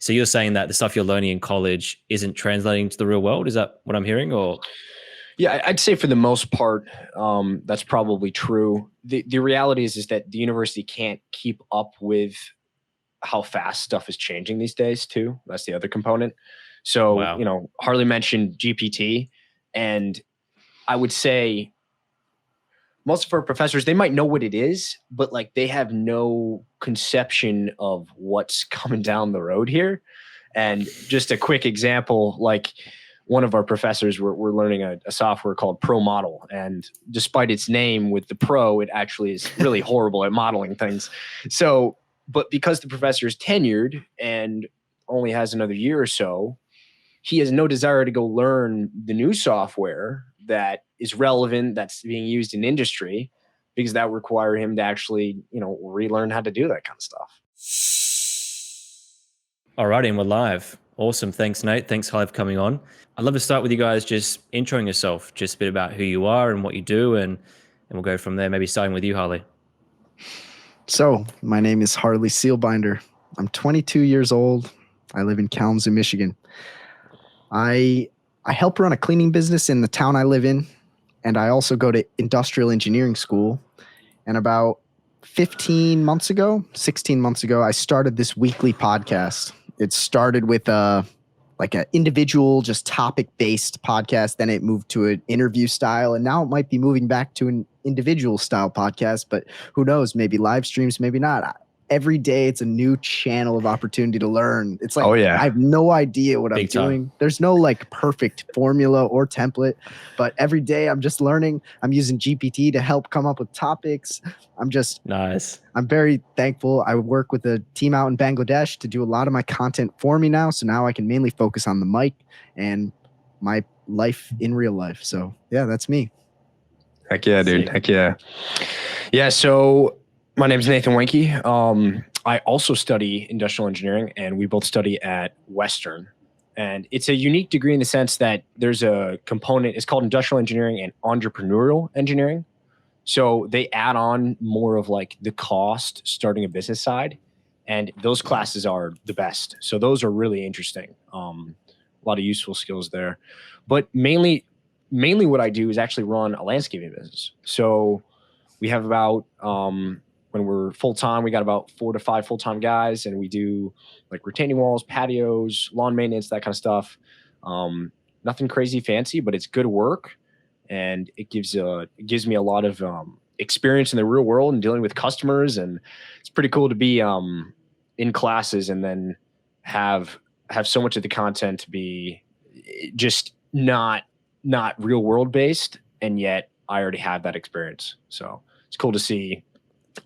So you're saying that the stuff you're learning in college isn't translating to the real world? Is that what I'm hearing? Or Yeah, I'd say for the most part, that's probably true. The reality is that the university can't keep up with how fast stuff is changing these days too. That's the other component. So, wow. Harley mentioned GPT, and I would say most of our professors, they might know what it is, but like they have no conception of what's coming down the road here. And just a quick example, like one of our professors, we're learning a software called Pro Model. And despite its name with the pro, it actually is really horrible at modeling things. So, but because the professor is tenured and only has another year or so, he has no desire to go learn the new software that is relevant, that's being used in industry, because that would require him to actually, relearn how to do that kind of stuff. All righty, and we're live. Awesome. Thanks, Nate. Thanks, Harley, for coming on. I'd love to start with you guys just introing yourself, just a bit about who you are and what you do, and we'll go from there, maybe starting with you, Harley. So, my name is Harley Seelbinder. I'm 22 years old. I live in Kalamazoo, Michigan. I help run a cleaning business in the town I live in, and I also go to industrial engineering school. And about 16 months ago, I started this weekly podcast. It started with like an individual, just topic-based podcast. Then it moved to an interview style, and now it might be moving back to an individual style podcast, but who knows, maybe live streams, maybe not. Every day it's a new channel of opportunity to learn. It's like, I have no idea what I'm doing. There's no like perfect formula or template, but every day I'm just learning. I'm using GPT to help come up with topics. Nice. I'm very thankful. I work with a team out in Bangladesh to do a lot of my content for me now. So now I can mainly focus on the mic and my life in real life. So yeah, that's me. Heck yeah, dude. Heck yeah. Yeah. So my name is Nate Wenke. I also study industrial engineering, and we both study at Western. And it's a unique degree in the sense that there's a component, it's called industrial engineering and entrepreneurial engineering. So they add on more of like the cost starting a business side, and those classes are the best. So those are really interesting. A lot of useful skills there. But mainly what I do is actually run a landscaping business. So we have about when we're full-time, we got about 4 to 5 full-time guys, and we do like retaining walls, patios, lawn maintenance, that kind of stuff. Nothing crazy fancy, but it's good work. And it gives me a lot of experience in the real world and dealing with customers. And it's pretty cool to be in classes and then have so much of the content to be just not real world based. And yet I already have that experience. So it's cool to see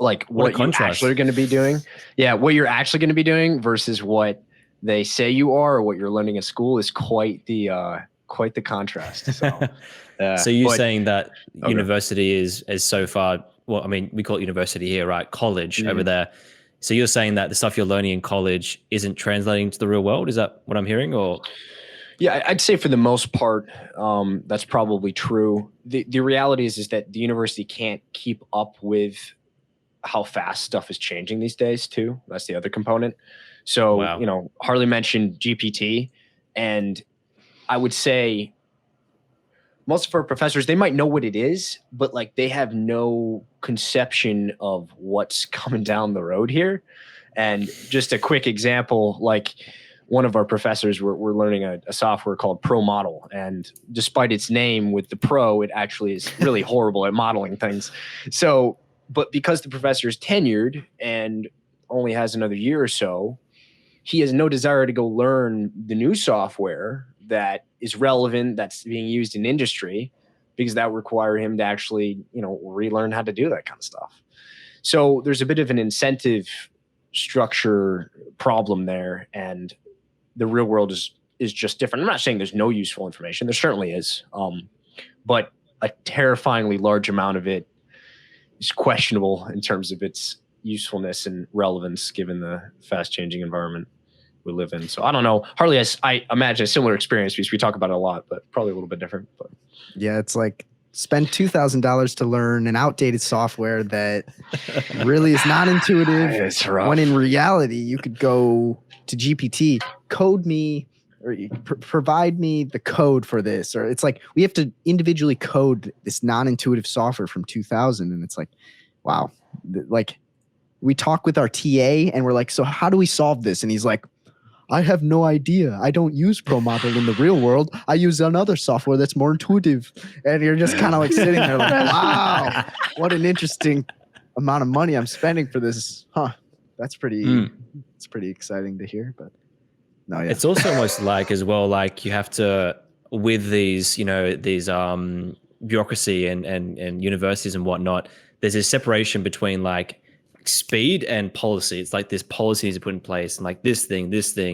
like what you actually are going to be doing. Yeah. What you're actually going to be doing versus what they say you are or what you're learning at school is quite the contrast. So, so you're saying that university is so far, well, I mean, we call it university here, right? College over there. So you're saying that the stuff you're learning in college isn't translating to the real world? Is that what I'm hearing? Or yeah, I'd say for the most part, that's probably true. The reality is that the university can't keep up with how fast stuff is changing these days too. That's the other component. So, Harley mentioned GPT, and I would say most of our professors, they might know what it is, but like they have no conception of what's coming down the road here. And just a quick example, like one of our professors, we're learning a software called Pro Model. And despite its name with the pro, it actually is really horrible at modeling things. So, but because the professor is tenured and only has another year or so, he has no desire to go learn the new software that is relevant, that's being used in industry, because that would require him to actually, relearn how to do that kind of stuff. So there's a bit of an incentive structure problem there, and the real world is just different. I'm not saying there's no useful information. There certainly is. But a terrifyingly large amount of it is questionable in terms of its usefulness and relevance given the fast changing environment we live in. So I don't know. Harley has, I imagine, a similar experience because we talk about it a lot, but probably a little bit different. But yeah, it's like spend $2,000 to learn an outdated software that really is not intuitive. It's rough. When in reality, you could go to GPT, code me or provide me the code for this, or it's like we have to individually code this non-intuitive software from 2000, and it's like, wow, like we talk with our TA and we're like, so how do we solve this? And he's like, I have no idea. I don't use ProModel in the real world. I use another software that's more intuitive. And you're just kind of like sitting there like, wow, what an interesting amount of money I'm spending for this. Huh. That's pretty, it's pretty exciting to hear, but no, yeah. It's also almost like as well, like you have to, with these, you know, these bureaucracy and universities and whatnot, there's this separation between like speed and policy. It's like there's policies are put in place and like this thing,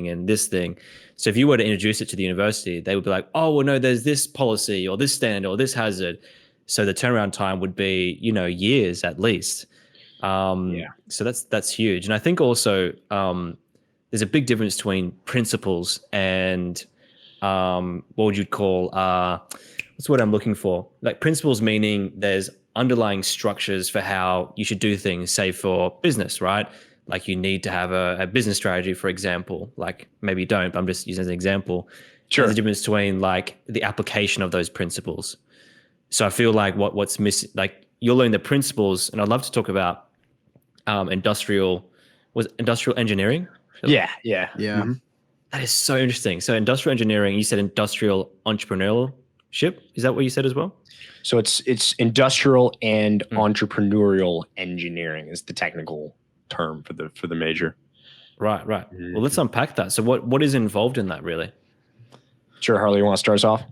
and this thing. So if you were to introduce it to the university, they would be like, oh, well, no, there's this policy or this standard or this hazard. So the turnaround time would be, you know, years at least. So that's huge. And I think also there's a big difference between principles and what would you call, what's what I'm looking for? Like principles meaning there's underlying structures for how you should do things, say for business, right? Like you need to have a business strategy, for example. Like maybe you don't, but I'm just using as an example. Sure. There's a difference between like the application of those principles. So I feel like what's missing, like you're learning the principles, and I'd love to talk about industrial engineering? Yeah. Mm-hmm. That is so interesting. So industrial engineering, you said industrial entrepreneurship. Is that what you said as well? So it's industrial and entrepreneurial engineering is the technical term for the major. Right. Well, let's unpack that. So what is involved in that really? Sure, Harley, you want to start us off?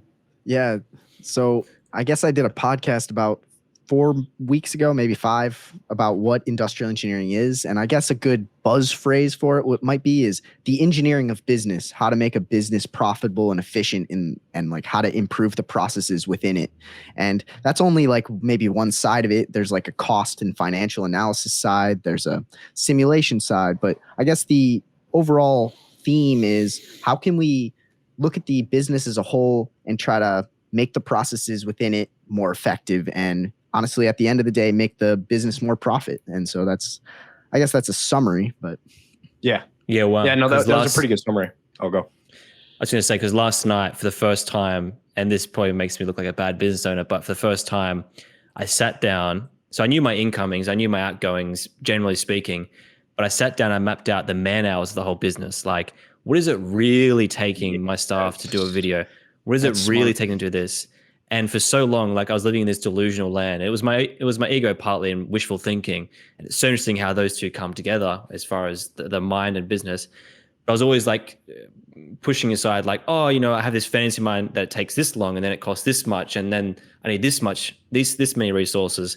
Yeah. So I guess I did a podcast about 4 weeks ago, maybe 5, about what industrial engineering is. And I guess a good buzz phrase for it, what might be, is the engineering of business, how to make a business profitable and efficient and like how to improve the processes within it. And that's only like maybe one side of it. There's like a cost and financial analysis side. There's a simulation side. But I guess the overall theme is how can we look at the business as a whole and try to make the processes within it more effective and honestly, at the end of the day, make the business more profit. And so I guess that's a summary, but. Yeah. Wow. Yeah, no, that was a pretty good summary. I'll go. I was going to say, because last night for the first time, and this probably makes me look like a bad business owner, but for the first time I sat down. So I knew my incomings, I knew my outgoings, generally speaking, but I sat down and mapped out the man hours of the whole business. Like, what is it really taking my staff to do a video? What is it really taking to do this? And for so long, like I was living in this delusional land. It was my ego partly and wishful thinking. And it's so interesting how those two come together as far as the mind and business. But I was always like pushing aside, like, oh, you know, I have this fantasy mind that it takes this long and then it costs this much. And then I need this much, this many resources.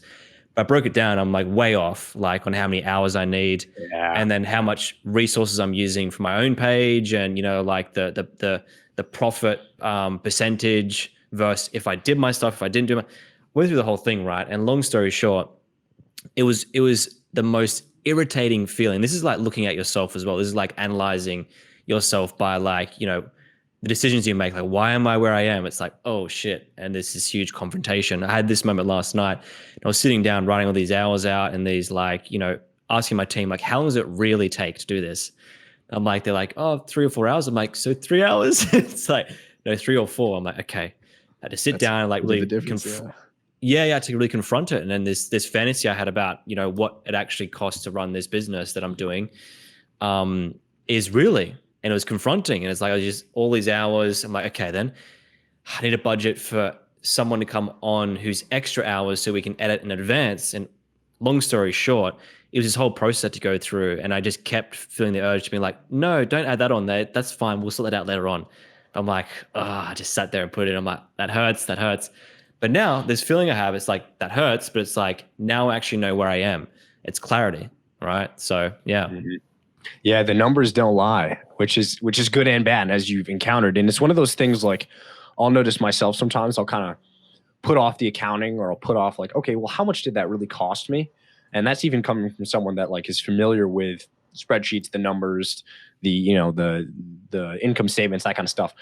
But I broke it down. I'm like way off, like on how many hours I need and then how much resources I'm using for my own page. And, you know, like the profit percentage versus if I did my stuff, if I didn't do my, went through the whole thing, right? And long story short, it was the most irritating feeling. This is like looking at yourself as well. This is like analyzing yourself by like, you know, the decisions you make, like, why am I where I am? It's like, oh shit. And this is huge confrontation. I had this moment last night. I was sitting down, writing all these hours out and these like, you know, asking my team, like, how long does it really take to do this? I'm like, they're like, oh, 3 or 4 hours. I'm like, so 3 hours? It's like, no, 3 or 4. I'm like, okay. I had to sit down and like really to really confront it. And then this fantasy I had about, you know, what it actually costs to run this business that I'm doing is really, and it was confronting. And it's like, I was just all these hours. I'm like, okay, then I need a budget for someone to come on who's extra hours so we can edit in advance. And long story short, it was this whole process to go through. And I just kept feeling the urge to be like, no, don't add that on there. That's fine. We'll sort that out later on. I'm like, I just sat there and put it in. I'm like, that hurts. But now this feeling I have, it's like, that hurts, but it's like, now I actually know where I am. It's clarity, right? So, yeah. Mm-hmm. Yeah, the numbers don't lie, which is good and bad as you've encountered. And it's one of those things like I'll notice myself sometimes I'll kind of put off the accounting or I'll put off like, okay, well, how much did that really cost me? And that's even coming from someone that like is familiar with spreadsheets, the numbers, the, you know, the income statements, that kind of stuff.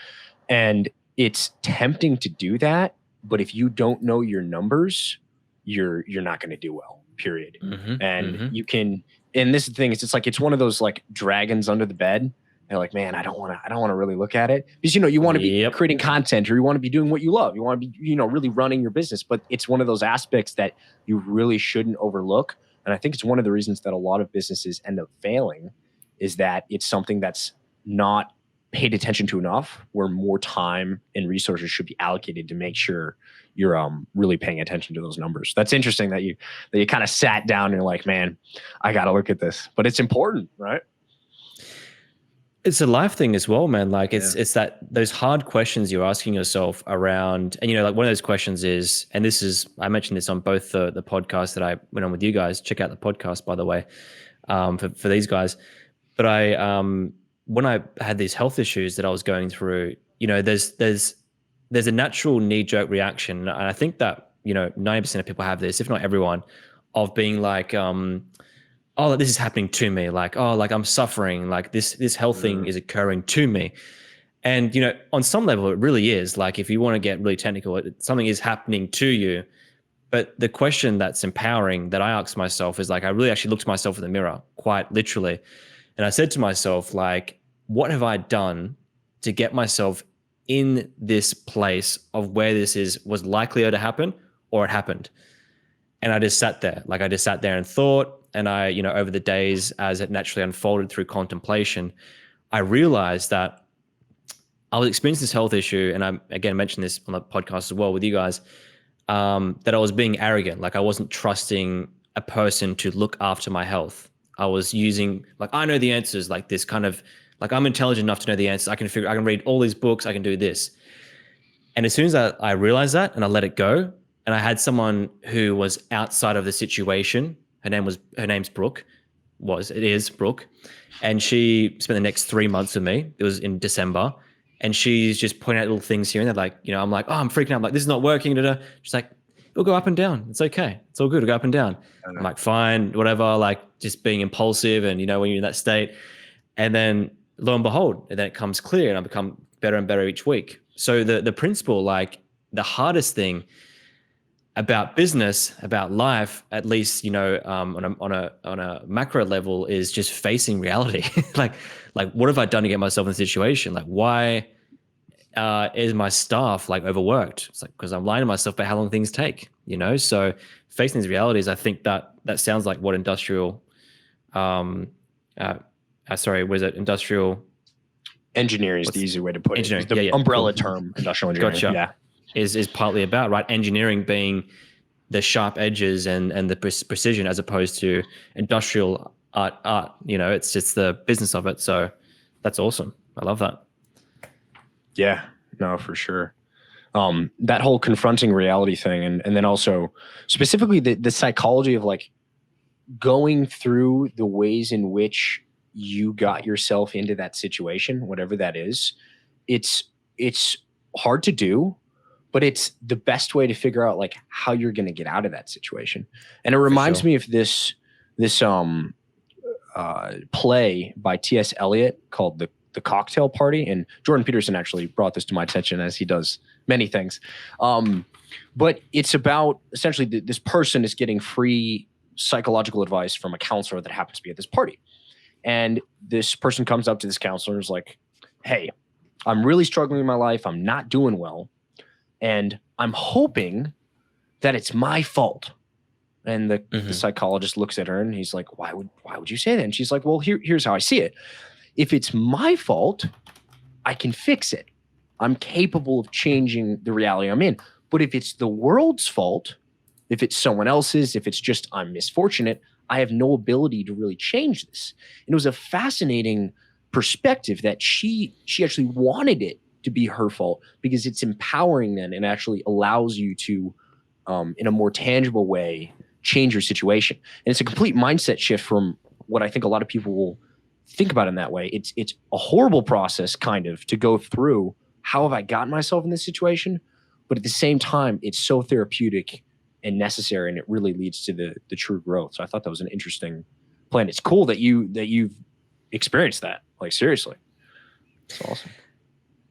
And it's tempting to do that. But if you don't know your numbers, you're not going to do well, period. And you can, and this thing is, it's like, it's one of those like dragons under the bed You're like, man, I don't want to really look at it, because, you want to be creating content, or you want to be doing what you love. You want to be, really running your business, but it's one of those aspects that you really shouldn't overlook. And I think it's one of the reasons that a lot of businesses end up failing, is that it's something that's not paid attention to enough, where more time and resources should be allocated to make sure you're really paying attention to those numbers. That's interesting that you kind of sat down and you're like, man, I got to look at this, but it's important, right? It's a life thing as well, man. Like it's that those hard questions you're asking yourself around, and like one of those questions is, and this is, I mentioned this on both the podcasts that I went on with you guys. Check out the podcast, by the way, for these guys. But when I had these health issues that I was going through, there's a natural knee-jerk reaction, and I think that 90% of people have this, if not everyone, of being like, oh, this is happening to me. Like, oh, like I'm suffering. Like this health thing is occurring to me. And, on some level, it really is. Like, if you want to get really technical, something is happening to you. But the question that's empowering that I ask myself is, like, I really actually looked myself in the mirror, quite literally. And I said to myself, like, what have I done to get myself in this place of where this was likelier to happen, or it happened? And I just sat there. Like, I just sat there and thought. And I, over the days, as it naturally unfolded through contemplation, I realized that I was experiencing this health issue. And I, again, mentioned this on the podcast as well with you guys, that I was being arrogant. Like, I wasn't trusting a person to look after my health. I was using, like, I know the answers, like this kind of, like, I'm intelligent enough to know the answers. I can read all these books. I can do this. And as soon as I realized that and I let it go, and I had someone who was outside of the situation. Her name's Brooke. It is Brooke. And she spent the next 3 months with me. It was in December. And she's just pointing out little things here and there. Like, I'm like, oh, I'm freaking out. I'm like, this is not working. She's like, it'll go up and down. It's okay. It's all good. It'll go up and down. I'm like, fine, whatever. Like, just being impulsive and, when you're in that state. And then lo and behold, and then it comes clear, and I become better and better each week. So the principle, like, the hardest thing about business, about life, at least, on a macro level, is just facing reality. like what have I done to get myself in a situation? Like, why is my staff like overworked? It's like, because I'm lying to myself about how long things take, So facing these realities, I think that sounds like what industrial, industrial engineering is the easy way to put it. The umbrella term, industrial engineering. Gotcha. Yeah. Is partly about, right? Engineering being the sharp edges and the precision, as opposed to industrial art. It's just the business of it. So that's awesome. I love that. Yeah, no, for sure. That whole confronting reality thing, and then also specifically the psychology of, like, going through the ways in which you got yourself into that situation, whatever that is. It's hard to do, but it's the best way to figure out, like, how you're going to get out of that situation. And it reminds me of this play by T.S. Eliot called The Cocktail Party. And Jordan Peterson actually brought this to my attention, as he does many things. But it's about, essentially, this person is getting free psychological advice from a counselor that happens to be at this party. And this person comes up to this counselor and is like, hey, I'm really struggling in my life. I'm not doing well. And I'm hoping that it's my fault. And the psychologist looks at her and he's like, why would you say that? And she's like, well, here's how I see it. If it's my fault, I can fix it. I'm capable of changing the reality I'm in. But if it's the world's fault, if it's someone else's, if it's just I'm misfortunate, I have no ability to really change this. And it was a fascinating perspective that she actually wanted it to be her fault, because it's empowering then and actually allows you to, in a more tangible way, change your situation. And it's a complete mindset shift from what I think a lot of people will think about in that way. It's a horrible process, kind of, to go through. How have I gotten myself in this situation? But at the same time, it's so therapeutic and necessary, and it really leads to the true growth. So I thought that was an interesting plan. It's cool that you've experienced that. Like, seriously, it's awesome.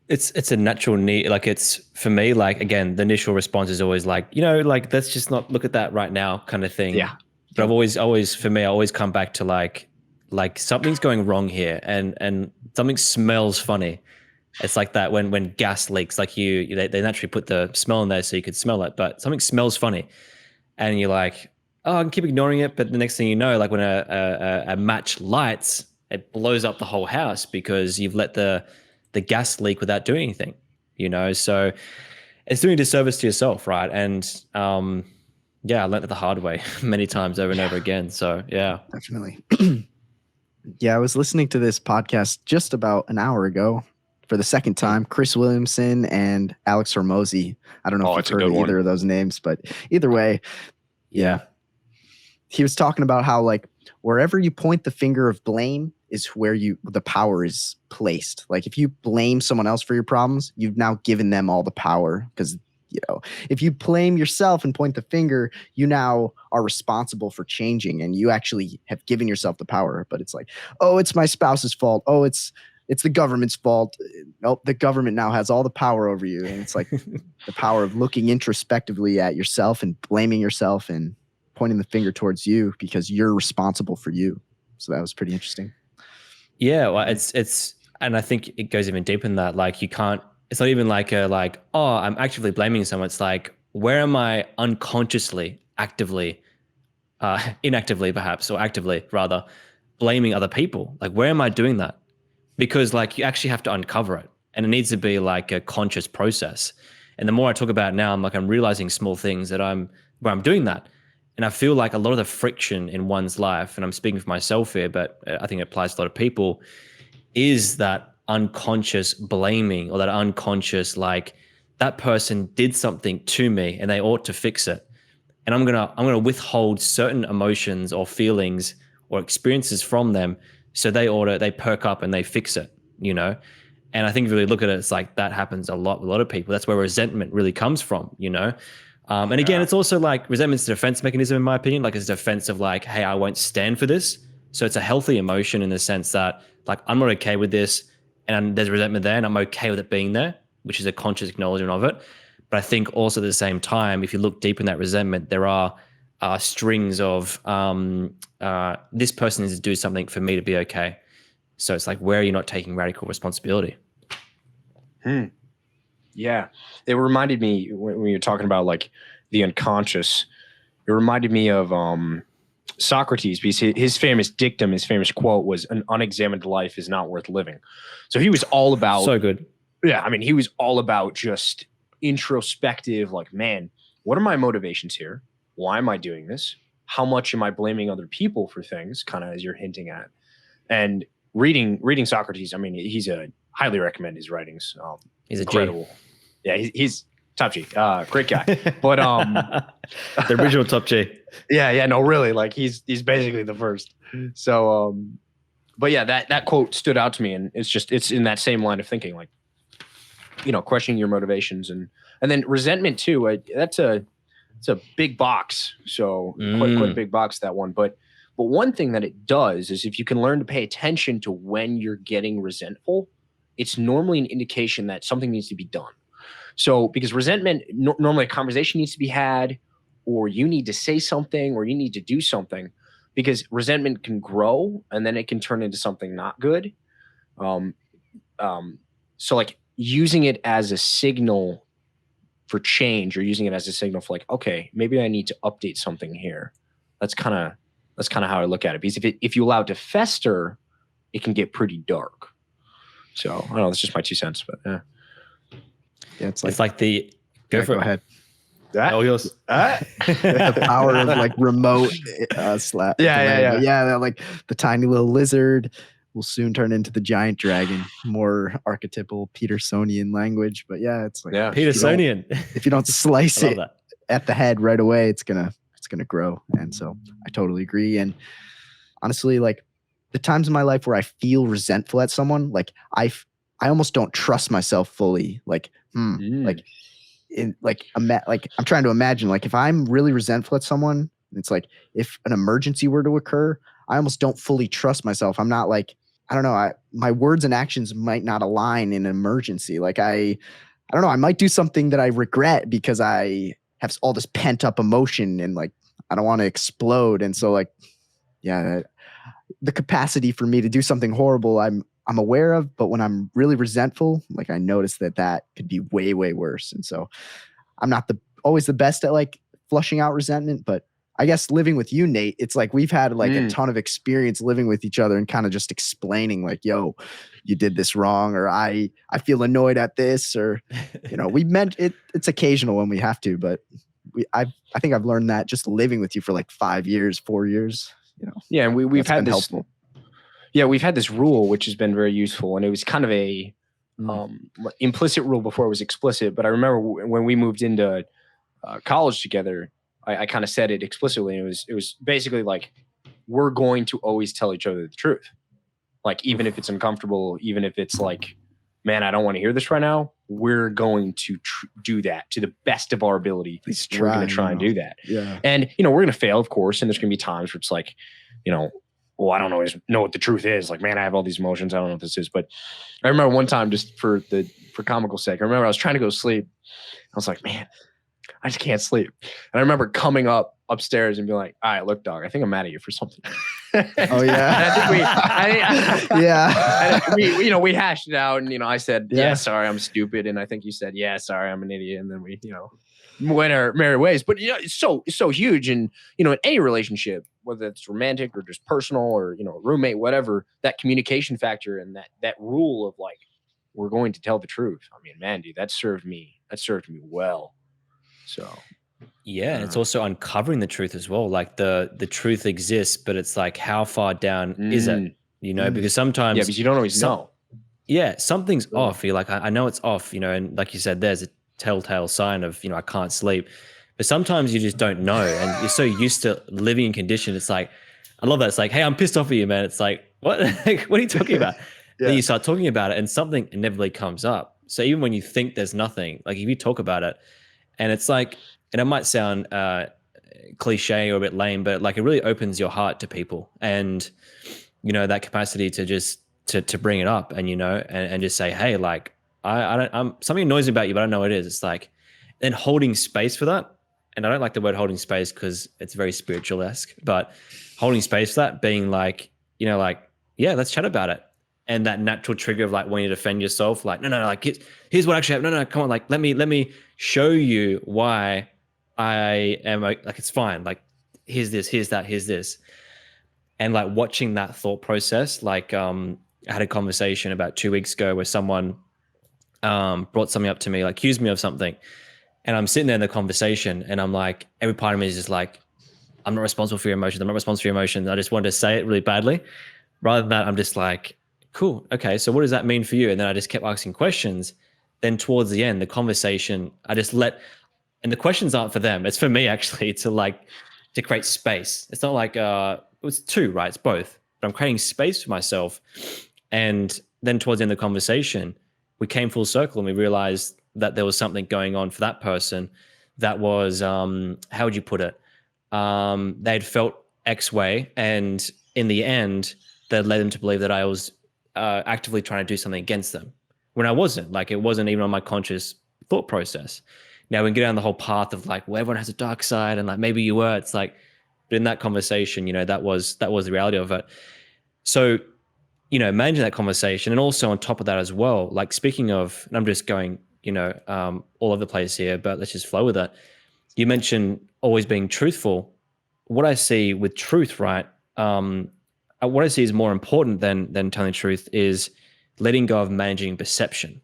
It's a natural need. Like, it's, for me, like, again, the initial response is always like, like, let's just not look at that right now, kind of thing. Yeah. But I've always, for me, I always come back to, like, like something's going wrong here, and something smells funny. It's like that when gas leaks, like they naturally put the smell in there so you could smell it, but something smells funny, and you're like, oh, I can keep ignoring it, but the next thing you know, like when a match lights, it blows up the whole house because you've let the gas leak without doing anything, So it's doing a disservice to yourself, right? And yeah, I learned it the hard way many times over and over again. So yeah, definitely. Yeah, I was listening to this podcast just about an hour ago for the second time. Chris Williamson and Alex Hormozy. I don't know if you've heard either of those names, but either way, yeah. He was talking about how like wherever you point the finger of blame is where the power is placed. Like if you blame someone else for your problems, you've now given them all the power because if you blame yourself and point the finger, you now are responsible for changing and you actually have given yourself the power. But it's like, oh, it's my spouse's fault. Oh, it's the government's fault. Nope, the government now has all the power over you. And it's like the power of looking introspectively at yourself and blaming yourself and pointing the finger towards you because you're responsible for you. So that was pretty interesting. Yeah, well, it's and I think it goes even deeper than that. Like you can't. It's not even like oh, I'm actively blaming someone. It's like, where am I unconsciously, actively, inactively perhaps, or actively rather, blaming other people? Like, where am I doing that? Because like you actually have to uncover it, and it needs to be like a conscious process. And the more I talk about it now, I'm realizing small things where I'm doing that. And I feel like a lot of the friction in one's life, and I'm speaking for myself here, but I think it applies to a lot of people, is that unconscious blaming or that unconscious like that person did something to me and they ought to fix it. And I'm gonna withhold certain emotions or feelings or experiences from them so they perk up and they fix it, And I think if you really look at it, it's like that happens a lot with a lot of people. That's where resentment really comes from, And again, it's also like resentment's a defense mechanism, in my opinion. Like it's a defense of like, hey, I won't stand for this. So it's a healthy emotion in the sense that like, I'm not okay with this and there's resentment there and I'm okay with it being there, which is a conscious acknowledgement of it. But I think also at the same time, if you look deep in that resentment, there are strings of this person needs to do something for me to be okay. So it's like, where are you not taking radical responsibility? Yeah. It reminded me when you're talking about like the unconscious, it reminded me of Socrates, because his famous dictum, his famous quote was, an unexamined life is not worth living. So he was all about, so good. Yeah. I mean, he was all about just introspective, like, man, what are my motivations here? Why am I doing this? How much am I blaming other people for things? Kind of as you're hinting at. And reading Socrates, I mean, highly recommend his writings. He's incredible. Yeah, he's top G. Great guy. But the original top G. Yeah, no, really. Like he's basically the first. So but yeah, that quote stood out to me, and it's in that same line of thinking, like, questioning your motivations and then resentment too. It's a big box. So quite a big box, that one. But one thing that it does is if you can learn to pay attention to when you're getting resentful, it's normally an indication that something needs to be done. So because resentment, normally a conversation needs to be had, or you need to say something, or you need to do something, because resentment can grow and then it can turn into something not good. So like using it as a signal for change, or using it as a signal for like, okay, maybe I need to update something here. That's kind of how I look at it. Because if you allow it to fester, it can get pretty dark. So I don't know, that's just my 2 cents, but yeah. Yeah, it's like the go ahead. Oh, yours. The power of like remote slap. Yeah. Like the tiny little lizard will soon turn into the giant dragon. More archetypal Petersonian language, but yeah, it's like Petersonian. If you don't slice it at the head right away, it's gonna grow. And so I totally agree. And honestly, like the times in my life where I feel resentful at someone, like I almost don't trust myself fully. Like, like I'm trying to imagine, like if I'm really resentful at someone, it's like if an emergency were to occur, I almost don't fully trust myself. I'm not like, I don't know, my words and actions might not align in an emergency. Like I don't know, I might do something that I regret because I have all this pent up emotion and like I don't want to explode. And so like, yeah, the capacity for me to do something horrible I'm aware of, but when I'm really resentful, like I notice that could be way, way worse. And so I'm not always the best at like flushing out resentment, but I guess living with you, Nate, it's like we've had like a ton of experience living with each other and kind of just explaining like, yo, you did this wrong, or I feel annoyed at this, or, you know, we meant it. It's occasional when we have to, but I think I've learned that just living with you for like 4 years, you know. Yeah. And we've had this helpful. Yeah, we've had this rule, which has been very useful, and it was kind of a implicit rule before it was explicit. But I remember when we moved into college together, I kind of said it explicitly. And it was basically like, we're going to always tell each other the truth, like even if it's uncomfortable, even if it's like, man, I don't want to hear this right now. We're going to do that to the best of our ability. We're going to try and do that. Yeah, and you know, we're going to fail, of course, and there's going to be times where it's like, you know, well, I don't always know what the truth is. Like, man, I have all these emotions. I don't know what this is. But I remember one time, just for comical sake, I remember I was trying to go to sleep. I was like, man, I just can't sleep. And I remember coming upstairs and being like, all right, look, dog, I think I'm mad at you for something. Oh yeah. And I think yeah. And we, we hashed it out, and, I said, yeah, sorry, I'm stupid. And I think you said, yeah, sorry, I'm an idiot. And then we, went our merry ways. But, it's so huge. And, in any relationship, whether it's romantic or just personal or, roommate, whatever, that communication factor and that rule of like, we're going to tell the truth. I mean, man, dude, that served me well. So. Yeah, it's also uncovering the truth as well. Like the truth exists, but it's like, how far down is it? Because sometimes because you don't always know. Yeah, something's off. You're like, I know it's off, and like you said, there's a telltale sign of, I can't sleep. But sometimes you just don't know, and you're so used to living in condition. It's like, I love that. It's like, hey, I'm pissed off at you, man. It's like, what? Like, what are you talking about? Then you start talking about it, and something inevitably comes up. So even when you think there's nothing, like if you talk about it, and it's like, and it might sound cliche or a bit lame, but like it really opens your heart to people, and that capacity to just to bring it up, and and just say, hey, like I'm something annoys me about you, but I don't know what it is. It's like, then holding space for that. And I don't like the word holding space because it's very spiritual-esque, but holding space for that, being like, like, yeah, let's chat about it. And that natural trigger of like wanting to defend yourself, like, no, like here's what actually happened. No, come on, like let me show you why I am like it's fine. Like here's this, here's that, here's this. And like watching that thought process, like I had a conversation about 2 weeks ago where someone brought something up to me, like accused me of something. And I'm sitting there in the conversation and I'm like, every part of me is just like, I'm not responsible for your emotions. I'm not responsible for your emotions. I just wanted to say it really badly. Rather than that, I'm just like, cool. Okay. So what does that mean for you? And then I just kept asking questions. Then towards the end, the conversation, I just and the questions aren't for them. It's for me actually to create space. It's not like, it's two, right? It's both, but I'm creating space for myself. And then towards the end of the conversation, we came full circle and we realized that there was something going on for that person that was, how would you put it? They'd felt X way. And in the end, that led them to believe that I was actively trying to do something against them when I wasn't. Like it wasn't even on my conscious thought process. Now we can get down the whole path of like, well, everyone has a dark side and like maybe you were. It's like, but in that conversation, that was the reality of it. So, managing that conversation, and also on top of that as well, like speaking of, and I'm just going, all over the place here, but let's just flow with it. You mentioned always being truthful. What I see with truth, right? What I see is more important than telling the truth is letting go of managing perception,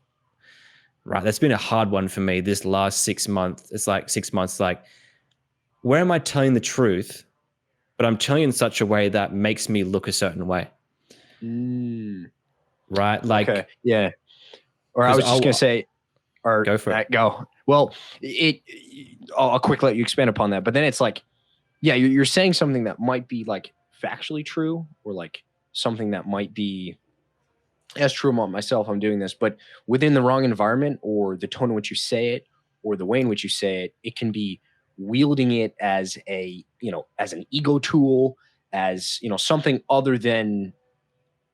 right? That's been a hard one for me this last 6 months. It's like 6 months, like, where am I telling the truth, but I'm telling in such a way that makes me look a certain way, right? Like, okay. Yeah. Or I was just going to say, or go for it. Go. Well, I'll quickly let you expand upon that, but then it's like, yeah, you're saying something that might be like factually true, or like something that might be as true about myself. I'm doing this, but within the wrong environment, or the tone in which you say it, or the way in which you say it, it can be wielding it as as an ego tool, as, something other than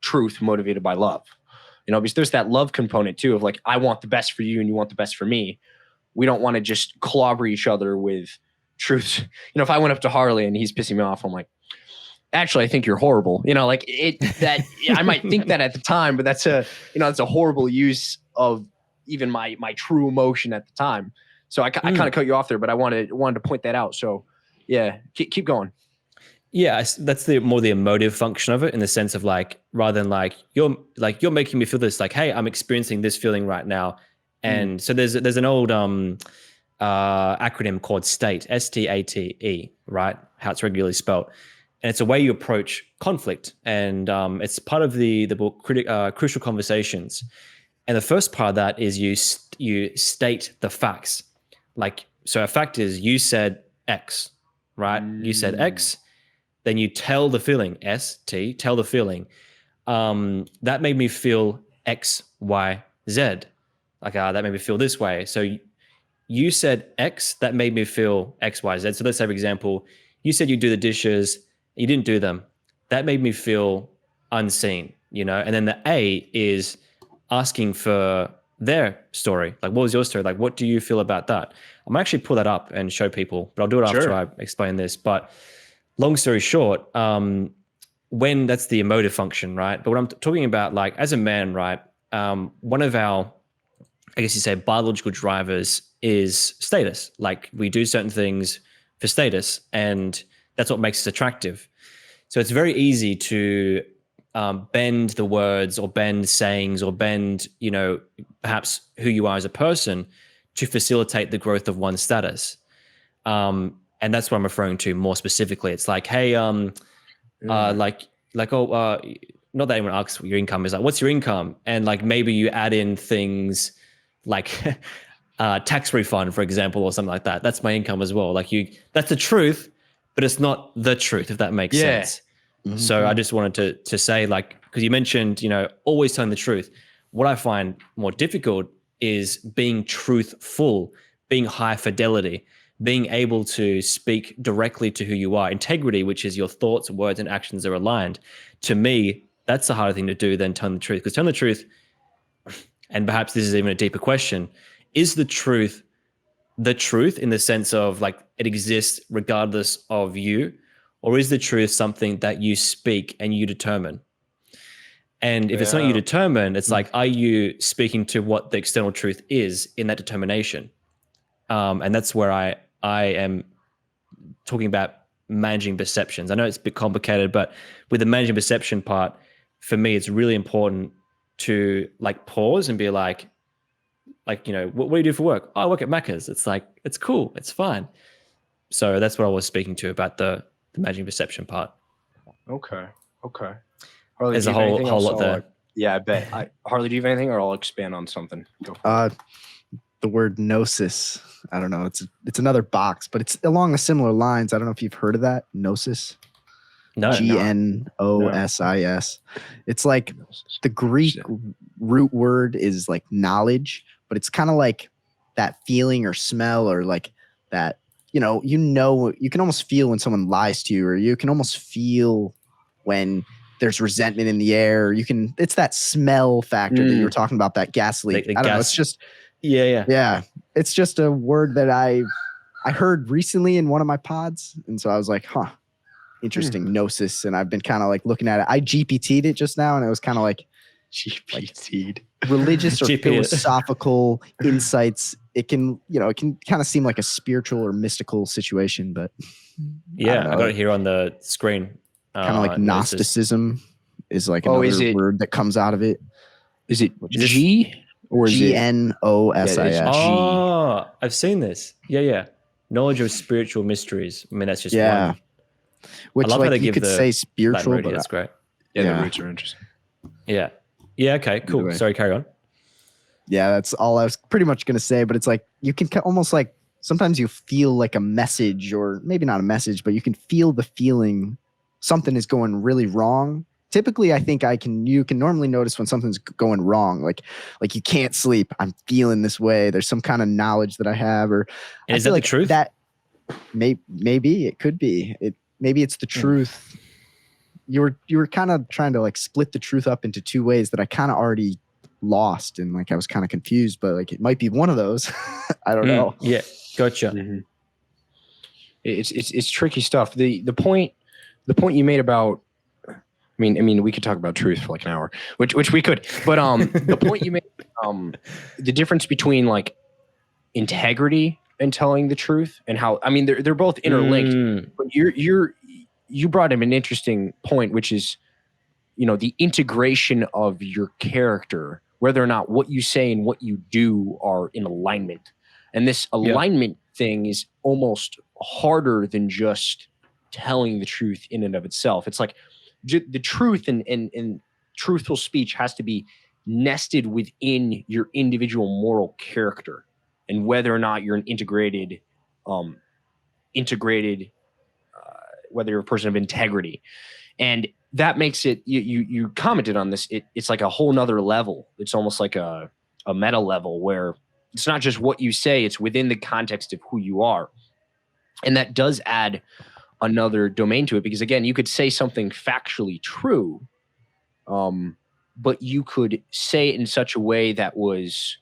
truth motivated by love. Because there's that love component too of like, I want the best for you and you want the best for me. We don't want to just clobber each other with truth. If I went up to Harley and he's pissing me off, I'm like, actually, I think you're horrible. You know, like I might think that at the time, but that's a horrible use of even my true emotion at the time. So I kind of cut you off there, but I wanted to point that out. So yeah, keep going. Yeah, that's more the emotive function of it, in the sense of like, rather than like you're making me feel this, like, hey, I'm experiencing this feeling right now. And so there's an old acronym called STATE, STATE, right? How it's regularly spelled. And it's a way you approach conflict. And it's part of the book Crucial Conversations. And the first part of that is you state the facts. Like, so a fact is, you said X, right? You said X, then you tell the feeling, ST, tell the feeling. That made me feel X, Y, Z. Like, that made me feel this way. So you said X, that made me feel X, Y, Z. So let's say, for example, you said you do the dishes, you didn't do them. That made me feel unseen, you know? And then the A is asking for their story. Like, what was your story? Like, what do you feel about that? I'm actually pull that up and show people, but I'll do it after I explain this. But long story short, when that's the emotive function, right? But what I'm talking about, like, as a man, right? One of our, I guess you say, biological drivers is status. Like, we do certain things for status, and that's what makes us attractive. So it's very easy to bend the words, or bend sayings, or bend, you know, perhaps who you are as a person, to facilitate the growth of one's status. And that's what I'm referring to more specifically. It's like, hey, not that anyone asks what your income is, like, what's your income? And like, maybe you add in things like tax refund, for example, or something like that. That's my income as well. Like, that's the truth, but it's not the truth, if that makes sense. Mm-hmm. So I just wanted to say, like, because you mentioned, you know, always telling the truth. What I find more difficult is being truthful, being high fidelity, being able to speak directly to who you are. Integrity, which is your thoughts, words, and actions are aligned. To me, that's the harder thing to do than telling the truth. Because telling the truth, and perhaps this is even a deeper question, is the truth in the sense of, like, it exists regardless of you? Or is the truth something that you speak and you determine? And if it's not you determine, it's like, are you speaking to what the external truth is in that determination? And that's where I am talking about managing perceptions. I know it's a bit complicated, but with the managing perception part, for me, it's really important to, like, pause and be like, you know, what do you do for work? Oh, I work at Macca's. It's like, it's cool. It's fine. So that's what I was speaking to about the managing perception part. Okay. Harley, there's a whole lot there. Yeah, I bet. Harley, do you have anything, or I'll expand on something? Go for it. The word gnosis. I don't know. It's another box, but it's along the similar lines. I don't know if you've heard of that. Gnosis. No. Gnosis. It's like the Greek root word is like knowledge, but it's kind of like that feeling or smell, or like that, you can almost feel when someone lies to you, or you can almost feel when there's resentment in the air. It's that smell factor that you were talking about, that gas leak. I don't know. It's just, yeah. It's just a word that I heard recently in one of my pods. And so I was like, interesting, gnosis. And I've been kind of like looking at it. I GPT'd it just now, and it was kind of like religious or philosophical insights. It can kind of seem like a spiritual or mystical situation, but I got it here on the screen. Kind of like Gnosticism is like another word that comes out of it. Is it G or is it Gnosis? Oh, I've seen this. Yeah. Knowledge of spiritual mysteries. I mean, that's just one. Which, I love how they you could say spiritual, but that's great. Yeah, the roots are interesting. Yeah. Okay, cool. Sorry, carry on. Yeah, that's all I was pretty much going to say, but it's like, you can almost, like, sometimes you feel like a message, or maybe not a message, but you can feel the feeling something is going really wrong. Typically, I think you can normally notice when something's going wrong, like you can't sleep. I'm feeling this way. There's some kind of knowledge that I have, or is that the truth? That maybe it could be. Maybe it's the truth. You were kind of trying to, like, split the truth up into two ways that I kind of already lost, and, like, I was kind of confused, but, like, it might be one of those. I don't know. Yeah, gotcha. Mm-hmm. It's tricky stuff. The point the point you made about, I mean, we could talk about truth for like an hour, which we could, but the point you made, the difference between like integrity and telling the truth, and how, I mean, they're both interlinked. But you brought him an interesting point, which is, you know, the integration of your character, whether or not what you say and what you do are in alignment. And this alignment thing is almost harder than just telling the truth in and of itself. It's like the truth and truthful speech has to be nested within your individual moral character, and whether or not you're an integrated, whether you're a person of integrity. And that makes it, you commented on this, it's like a whole nother level. It's almost like a meta level where it's not just what you say, it's within the context of who you are. And that does add another domain to it, because again, you could say something factually true, but you could say it in such a way that was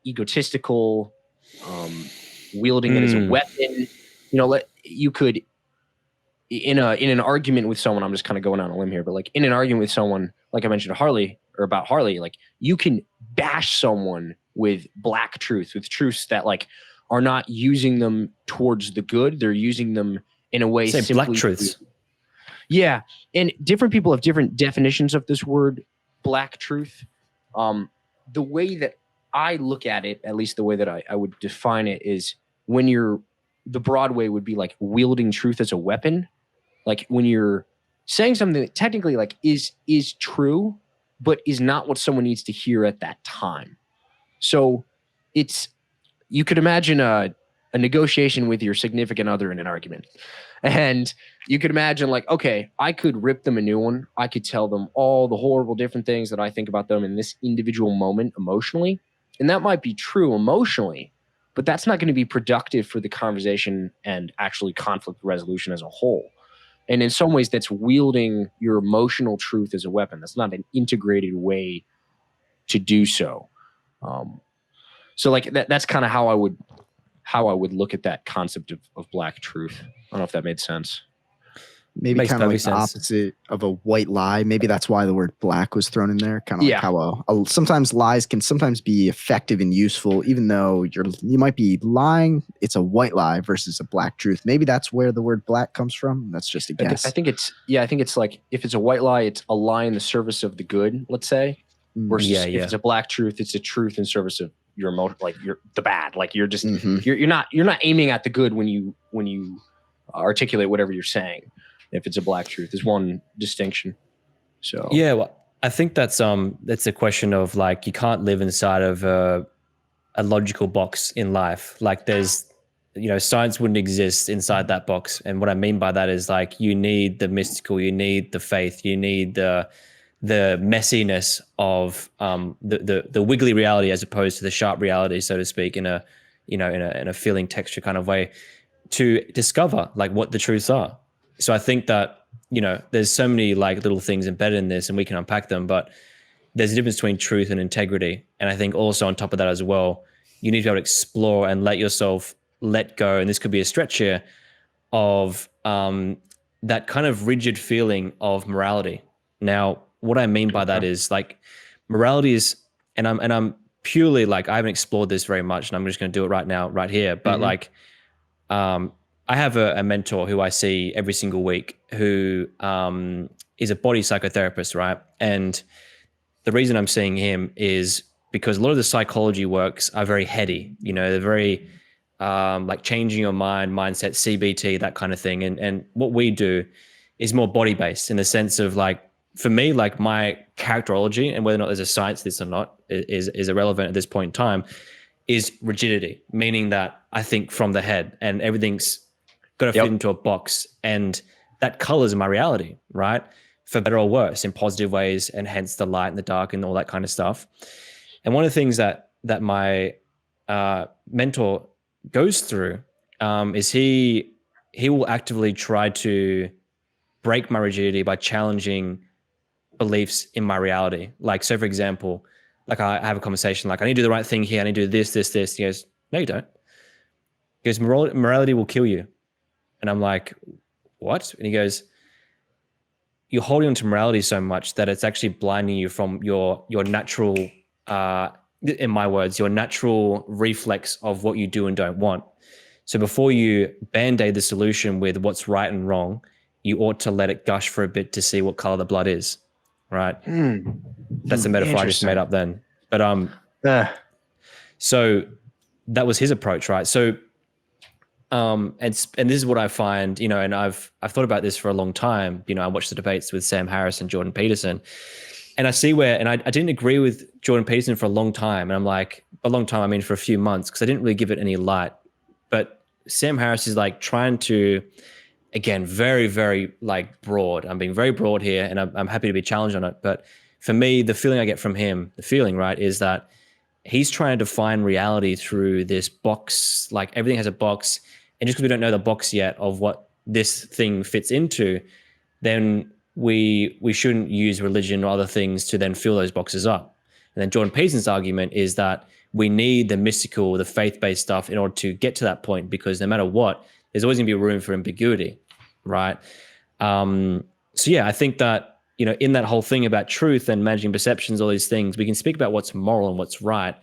egotistical, wielding it as a weapon. You know, you could, in an argument with someone, I'm just kind of going on a limb here, but like in an argument with someone, like I mentioned about Harley, like you can bash someone with black truth, with truths that like are not using them towards the good. They're using them in a way. Say simply black truths. Yeah. And different people have different definitions of this word, black truth. The way that I look at it, at least the way that I would define it, is when the broad way would be like wielding truth as a weapon. Like when you're saying something that technically like is true, but is not what someone needs to hear at that time. So you could imagine a negotiation with your significant other in an argument. And you could imagine like, okay, I could rip them a new one. I could tell them all the horrible different things that I think about them in this individual moment emotionally. And that might be true emotionally, but that's not going to be productive for the conversation and actually conflict resolution as a whole. And in some ways, that's wielding your emotional truth as a weapon. That's not an integrated way to do so. So like that's kind of how I would look at that concept of black truth. I don't know if that made sense. Maybe kind of like the opposite of a white lie. Maybe that's why the word black was thrown in there. Kind of like how sometimes lies can sometimes be effective and useful, even though you might be lying. It's a white lie versus a black truth. Maybe that's where the word black comes from. That's just a guess. I think it's like, if it's a white lie, it's a lie in the service of the good, let's say. Versus if it's a black truth, it's a truth in service of your emotion, like you're the bad. Like you're just you're not aiming at the good when you articulate whatever you're saying. If it's a black truth, is one distinction. So well, I think that's a question of like, you can't live inside of a logical box in life. Like there's, science wouldn't exist inside that box. And what I mean by that is like, you need the mystical, you need the faith, you need the messiness of the wiggly reality as opposed to the sharp reality, so to speak, in a feeling texture kind of way, to discover like what the truths are. So I think that, there's so many like little things embedded in this, and we can unpack them, but there's a difference between truth and integrity. And I think also on top of that as well, you need to be able to explore and let yourself let go. And this could be a stretch here of that kind of rigid feeling of morality. Now, what I mean by that is like morality is, and I'm purely like, I haven't explored this very much, and I'm just going to do it right now, right here. But like, I have a mentor who I see every single week who is a body psychotherapist, right? And the reason I'm seeing him is because a lot of the psychology works are very heady. They're very like changing your mind, mindset, CBT, that kind of thing. And what we do is more body-based in the sense of like, for me, like my characterology, and whether or not there's a science to this or not is irrelevant at this point in time, is rigidity, meaning that I think from the head and everything's got to fit into a box, and that colors my reality, right? For better or worse, in positive ways, and hence the light and the dark and all that kind of stuff. And one of the things that my mentor goes through is he will actively try to break my rigidity by challenging beliefs in my reality. Like, so for example, like I have a conversation like, I need to do the right thing here. I need to do this. He goes, no, you don't. He goes, morality will kill you. And I'm like, what? And he goes, you're holding on to morality so much that it's actually blinding you from your natural, in my words, your natural reflex of what you do and don't want. So before you band-aid the solution with what's right and wrong, you ought to let it gush for a bit to see what color the blood is, right? That's the metaphor I just made up then. But so that was his approach, right? So and this is what I find, and I've thought about this for a long time. I watched the debates with Sam Harris and Jordan Peterson, and I see where, and I didn't agree with Jordan Peterson for a long time, and I'm like, a long time, I mean for a few months, because I didn't really give it any light. But Sam Harris is like trying to, again, very, very like broad. I'm being very broad here, and I'm happy to be challenged on it. But for me, the feeling I get from him, right, is that he's trying to define reality through this box, like everything has a box. And just because we don't know the box yet of what this thing fits into, then we shouldn't use religion or other things to then fill those boxes up. And then Jordan Peterson's argument is that we need the mystical, the faith-based stuff in order to get to that point, because no matter what, there's always gonna be room for ambiguity, right? So yeah, I think that, in that whole thing about truth and managing perceptions, all these things, we can speak about what's moral and what's right.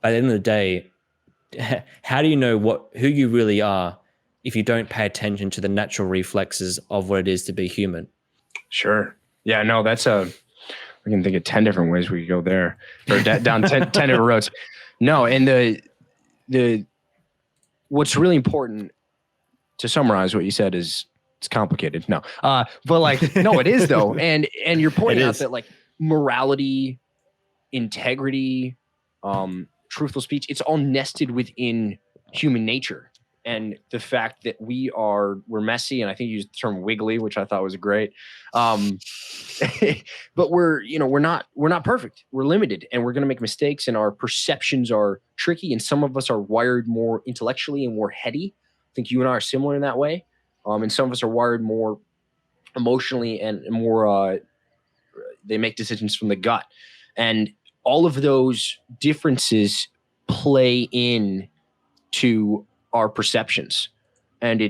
At the end of the day, how do you know who you really are if you don't pay attention to the natural reflexes of what it is to be human? Sure. Yeah, no, we can think of 10 different ways we could go there, or down 10 different roads. No, and the what's really important, to summarize what you said, is it's complicated. No, but like, no, it is though. And you're pointing out that like morality, integrity, truthful speech, it's all nested within human nature. And the fact that we're messy, and I think you used the term wiggly, which I thought was great. But we're not perfect. We're limited, and we're going to make mistakes, and our perceptions are tricky. And some of us are wired more intellectually and more heady. I think you and I are similar in that way. And some of us are wired more emotionally and more, they make decisions from the gut. And all of those differences play in to our perceptions, and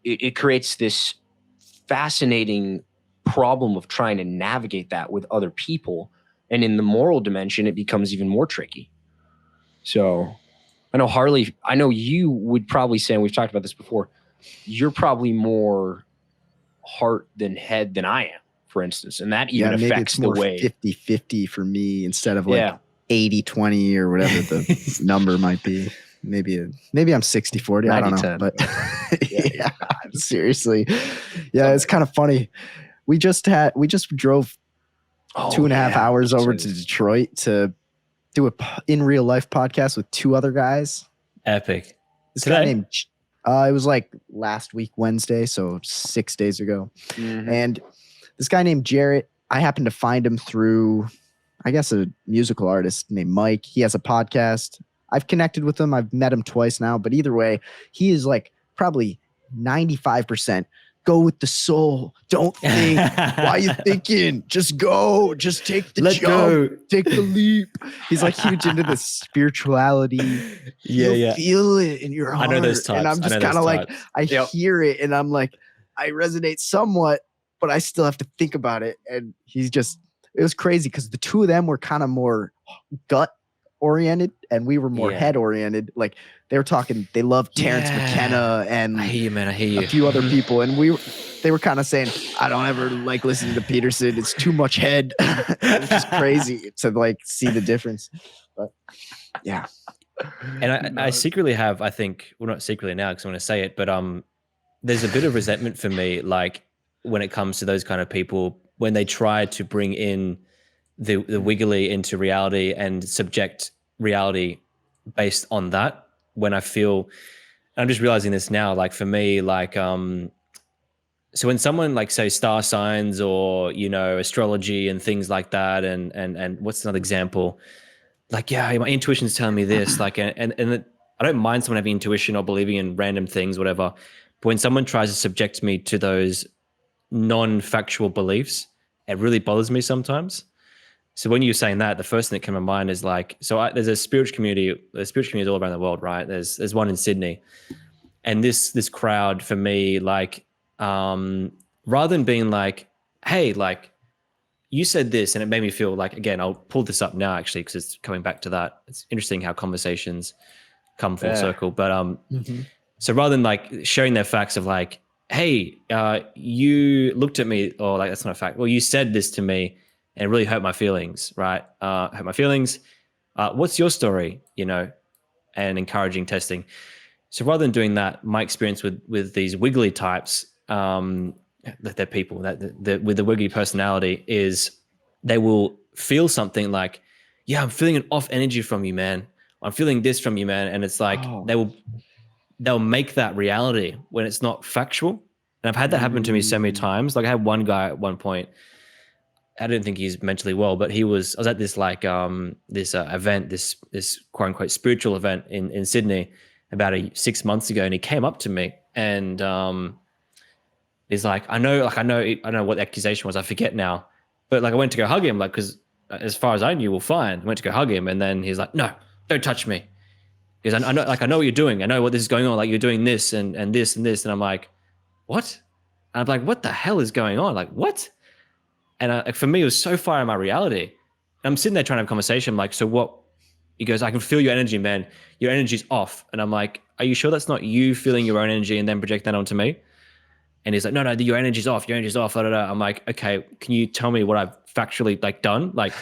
it creates this fascinating problem of trying to navigate that with other people. And in the moral dimension, it becomes even more tricky. So I know, Harley, I know you would probably say, and we've talked about this before, you're probably more heart than head than I am, for instance. And that even affects the way 50-50 for me instead of like 80-20 or whatever the number might be. Maybe I'm 60-40. I don't know. But yeah, seriously. Yeah, it's kind of funny. We just drove 2.5 hours over to Detroit to do a in real life podcast with 2 other guys. Epic. This guy named it was like last week, Wednesday, so 6 days ago. Mm-hmm. And this guy named Jarrett, I happened to find him through, I guess, a musical artist named Mike. He has a podcast. I've connected with him. I've met him twice now, but either way, he is like probably 95% go with the soul. Don't think. Why are you thinking? Just go. Just take the jump. Take the leap. He's like huge into this spirituality. You feel it in your heart. I know those types. And I'm just kind of like, I hear it and I'm like, I resonate somewhat, but I still have to think about it. And it was crazy because the 2 of them were kind of more gut oriented and we were more head oriented. Like they were talking, they love Terrence McKenna and I hear you, man. I hear you. A few other people, and they were kind of saying, I don't ever like listening to Peterson. It's too much head. It's just crazy to like see the difference. But yeah. And I secretly have, I think, well, not secretly now because I want to say it, but there's a bit of resentment for me, like when it comes to those kind of people, when they try to bring in the wiggly into reality and subject reality based on that. When I feel, I'm just realizing this now, like for me, like, so when someone like say star signs or, astrology and things like that, and what's another example? Like, yeah, my intuition's telling me this, like, and I don't mind someone having intuition or believing in random things, whatever. But when someone tries to subject me to those non-factual beliefs, it really bothers me sometimes. So when you're saying that, the first thing that came to mind is like, there's a spiritual community. There's spiritual communities all around the world, right? There's one in Sydney, and this crowd for me, like, rather than being like, hey, like you said this and it made me feel like, again, I'll pull this up now actually, because it's coming back to that. It's interesting how conversations come full circle. But so rather than like sharing their facts of like, hey, you looked at me, or like, that's not a fact. Well, you said this to me and it really hurt my feelings, right? Hurt my feelings. What's your story, you know, and encouraging testing. So rather than doing that, my experience with these wiggly types, that they're people that with the wiggly personality is they will feel something like, yeah, I'm feeling an off energy from you, man. I'm feeling this from you, man. And it's like, they'll make that reality when it's not factual. And I've had that happen to me so many times. Like I had one guy at one point, I didn't think he's mentally well, but I was at this like this event, this quote unquote spiritual event in Sydney about 6 months ago, and he came up to me and he's like, I know what the accusation was, I forget now, but like I went to go hug him, like because as far as I knew, we're fine. I went to go hug him, and then he's like, no, don't touch me, because I know what you're doing. I know what this is going on. Like you're doing this and this and this, and I'm like, what? And I'm like, what the hell is going on? Like what? And for me, it was so far out of my reality. And I'm sitting there trying to have a conversation. I'm like, so what? He goes, I can feel your energy, man. Your energy's off. And I'm like, are you sure that's not you feeling your own energy and then project that onto me? And he's like, no, your energy's off. Your energy's off. Blah, blah, blah. I'm like, okay, can you tell me what I've factually like done? Like,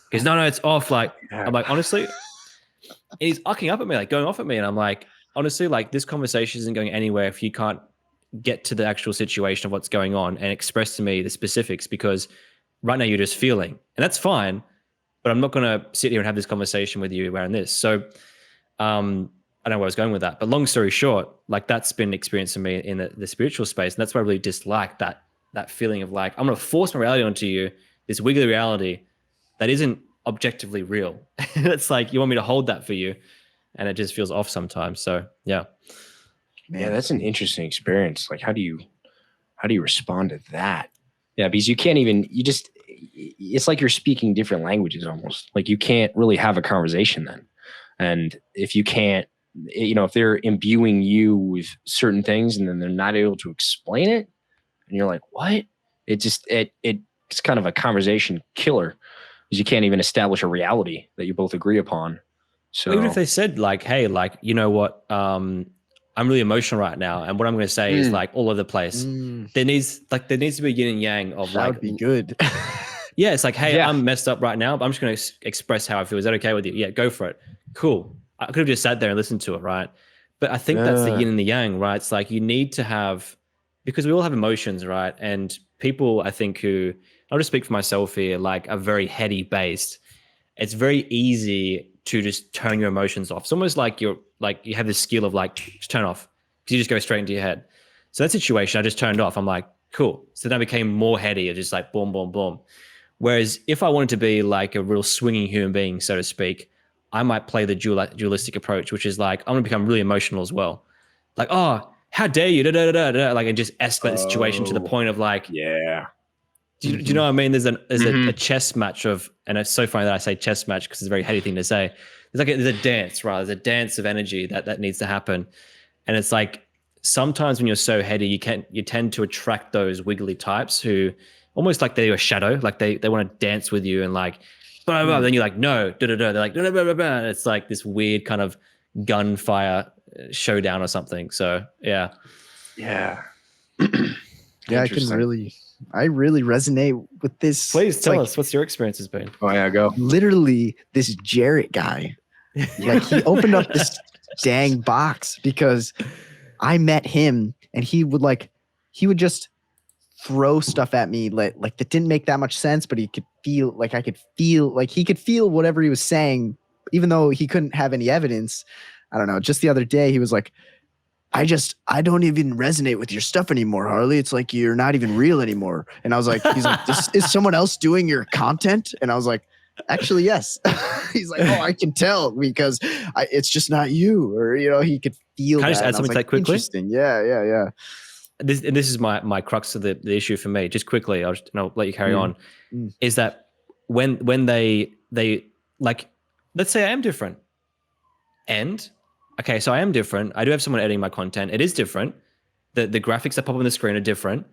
he goes, no, it's off. Like, I'm like, honestly, and he's ucking up at me, like going off at me. And I'm like, honestly, like this conversation isn't going anywhere if you can't get to the actual situation of what's going on and express to me the specifics, because right now you're just feeling, and that's fine, but I'm not going to sit here and have this conversation with you around this. So I don't know where I was going with that, but long story short, like that's been experienced in me in the spiritual space. And that's why I really dislike that feeling of like, I'm going to force my reality onto you, this wiggly reality that isn't objectively real. It's like, you want me to hold that for you, and it just feels off sometimes. So yeah. Yeah, that's an interesting experience. Like, how do you respond to that? Yeah, because you can't even, it's like you're speaking different languages almost. Like you can't really have a conversation then. And if you can't, if they're imbuing you with certain things and then they're not able to explain it, and you're like, what? It's kind of a conversation killer, because you can't even establish a reality that you both agree upon. So even if they said like, hey, like, you know what, I'm really emotional right now, and what I'm going to say is like all over the place. There needs to be yin and yang of that like, would be good. Yeah, it's like, hey, I'm messed up right now, but I'm just going to express how I feel. Is that okay with you? Yeah, go for it. Cool. I could have just sat there and listened to it, right? But I think that's the yin and the yang, right? It's like you need to have, because we all have emotions, right? And people, I think, who, I'll just speak for myself here, like are very heady based. It's very easy to just turn your emotions off. It's almost like you have this skill of like, just turn off, because you just go straight into your head. So that situation, I just turned off. I'm like, cool. So then I became more heady, just like boom, boom, boom. Whereas if I wanted to be like a real swinging human being, so to speak, I might play the dualistic approach, which is like, I'm going to become really emotional as well. Like, oh, how dare you? Da, da, da, da, like, and just escalate the situation to the point of like, yeah. Do you know what I mean? There's a chess match of, and it's so funny that I say chess match because it's a very heady thing to say. There's a dance, right? There's a dance of energy that needs to happen. And it's like, sometimes when you're so heady, you tend to attract those wiggly types who almost like they're your shadow, like they want to dance with you and like, blah, blah, blah. Then you're like, no, da, da, da. They're like, blah, blah, blah, blah. It's like this weird kind of gunfire showdown or something. So yeah. Yeah. Yeah, I really resonate with this. Please tell us what's your experience has been. Oh yeah, go. Literally, this Jarrett guy, like he opened up this dang box because I met him, and he would just throw stuff at me like that didn't make that much sense, but he could feel like he could feel whatever he was saying, even though he couldn't have any evidence. I don't know. Just the other day, he was like, I don't even resonate with your stuff anymore, Harley. It's like you're not even real anymore. And I was like, he's like, is someone else doing your content? And I was like, actually, yes. He's like, oh, I can tell because it's just not you. Or, he could feel Can I just that. add something to that quickly? Interesting. Yeah. This is my crux of the issue for me. Just quickly, I'll let you carry on. Is that when they like, let's say I am different, and okay, so I am different. I do have someone editing my content. It is different. The graphics that pop up on the screen are different.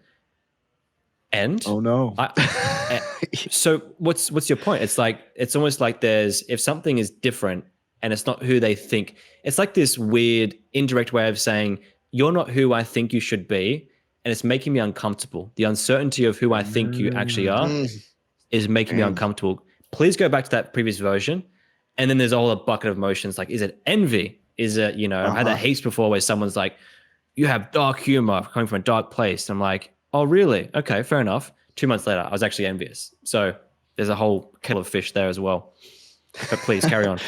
And Oh no. So what's your point? It's like, it's almost like if something is different and it's not who they think, it's like this weird indirect way of saying, you're not who I think you should be. And it's making me uncomfortable. The uncertainty of who I think you actually are is making me uncomfortable. Please go back to that previous version. And then there's a whole bucket of emotions. Like, is it envy? Is it, I've had that heaps before where someone's like, you have dark humor coming from a dark place. I'm like, oh, really? Okay, fair enough. 2 months later, I was actually envious. So there's a whole kettle of fish there as well. But please carry on.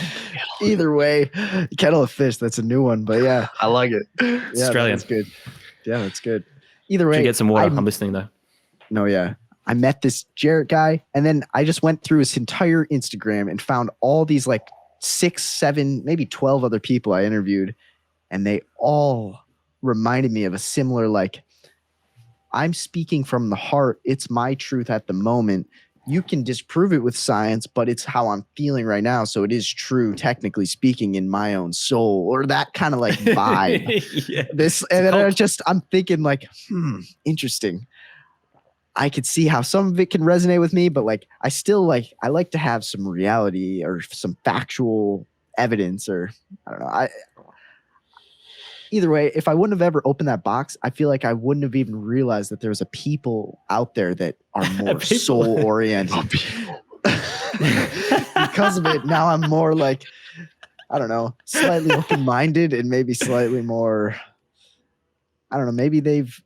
Either way, kettle of fish, that's a new one. But yeah. I like it. Yeah, Australian. that's good. Yeah, that's good. Either way. Should get some water. I'm listening though. No, yeah. I met this Jarrett guy, and then I just went through his entire Instagram and found all these like 6, 7, maybe 12 other people I interviewed, and they all reminded me of a similar, like, I'm speaking from the heart. It's my truth at the moment. You can disprove it with science, but it's how I'm feeling right now. So it is true, technically speaking, in my own soul, or that kind of like vibe. Yeah. And then I'm thinking like, interesting. I could see how some of it can resonate with me, but like, I like to have some reality or some factual evidence, or I don't know. Either way, if I wouldn't have ever opened that box, I feel like I wouldn't have even realized that there's a people out there that are more soul oriented. Because of it, now I'm more like, I don't know, slightly open-minded and maybe slightly more, I don't know, maybe they've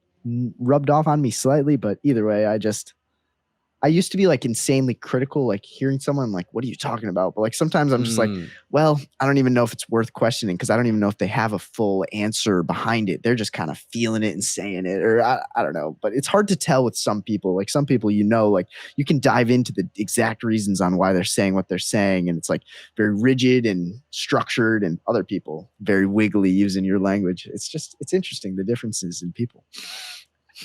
rubbed off on me slightly, but either way, I used to be like insanely critical, like hearing someone like, what are you talking about? But like, sometimes I'm just like, well, I don't even know if it's worth questioning, because I don't even know if they have a full answer behind it. They're just kind of feeling it and saying it, or I don't know, but it's hard to tell with some people. Like some people, like you can dive into the exact reasons on why they're saying what they're saying. And it's like very rigid and structured, and other people very wiggly using your language. It's interesting, the differences in people.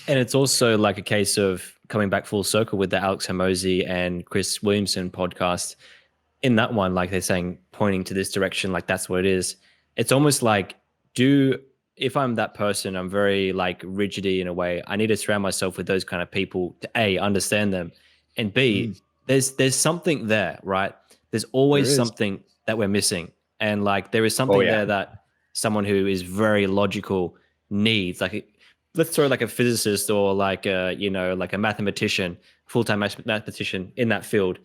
And it's also like a case of coming back full circle with the Alex Hormozi and Chris Williamson podcast. In that one, like they're saying, pointing to this direction, like that's what it is. It's almost like, if I'm that person, I'm very like rigidy in a way. I need to surround myself with those kind of people to A, understand them, and B, there's something there, right? There's always something that we're missing. And like there is something there that someone who is very logical needs. Like, let's throw like a physicist or like like a mathematician, full-time mathematician in that field.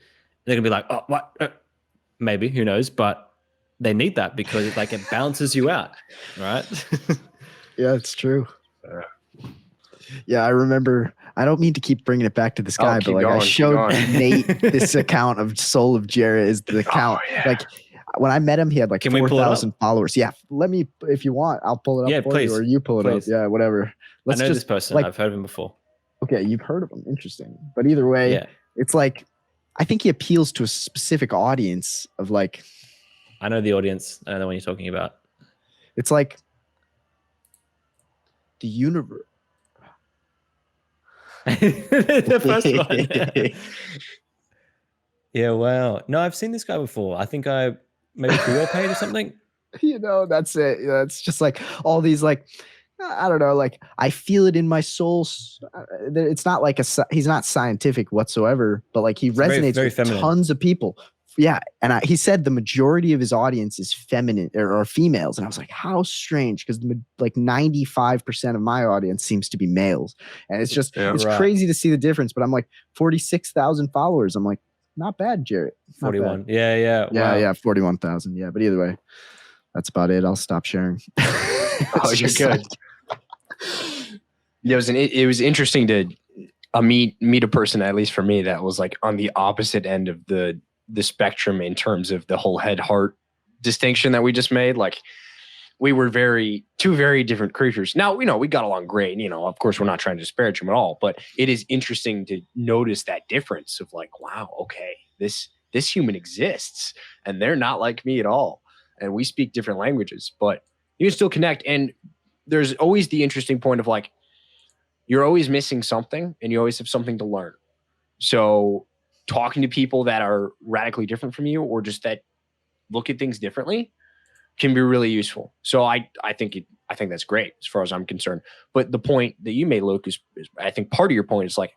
They're gonna be like, oh, what? Maybe, who knows? But they need that because it balances you out, right? Yeah, it's true. Yeah, I remember. I don't mean to keep bringing it back to this guy, but like I showed Nate this account of Soul of Jarrett is the account. Oh, yeah. Like when I met him, he had like 4,000 followers. Yeah, let me, if you want, I'll pull it up for you, or you pull it up. Yeah, whatever. I know this person. I've heard of him before. Okay, you've heard of him. Interesting. But either way, it's like, I think he appeals to a specific audience of like. I know the audience. I know the one you're talking about. It's like the universe. The first one. Yeah, wow. No, I've seen this guy before. I think maybe through your page or something. That's it. It's just like all these like, I don't know, like I feel it in my soul. It's not like he's not scientific whatsoever, but like he resonates very with feminine. Tons of people. Yeah. And he said the majority of his audience is feminine or females. And I was like, how strange, because like 95% of my audience seems to be males. And it's just, it's crazy to see the difference. But I'm like 46,000 followers. I'm like, not bad, Jarrett. 41. Yeah. Wow. Yeah. 41,000. Yeah. But either way, that's about it. I'll stop sharing. Oh, you're good. It was interesting to meet a person, at least for me, that was like on the opposite end of the spectrum in terms of the whole head heart distinction that we just made. Like we were two very different creatures. Now, we got along great. Of course, we're not trying to disparage him at all, but it is interesting to notice that difference of like, wow, okay, this human exists and they're not like me at all. And we speak different languages, but you can still connect. And there's always the interesting point of like, you're always missing something and you always have something to learn. So talking to people that are radically different from you, or just that look at things differently, can be really useful. So I think that's great as far as I'm concerned. But the point that you made, Luke, is I think part of your point is like,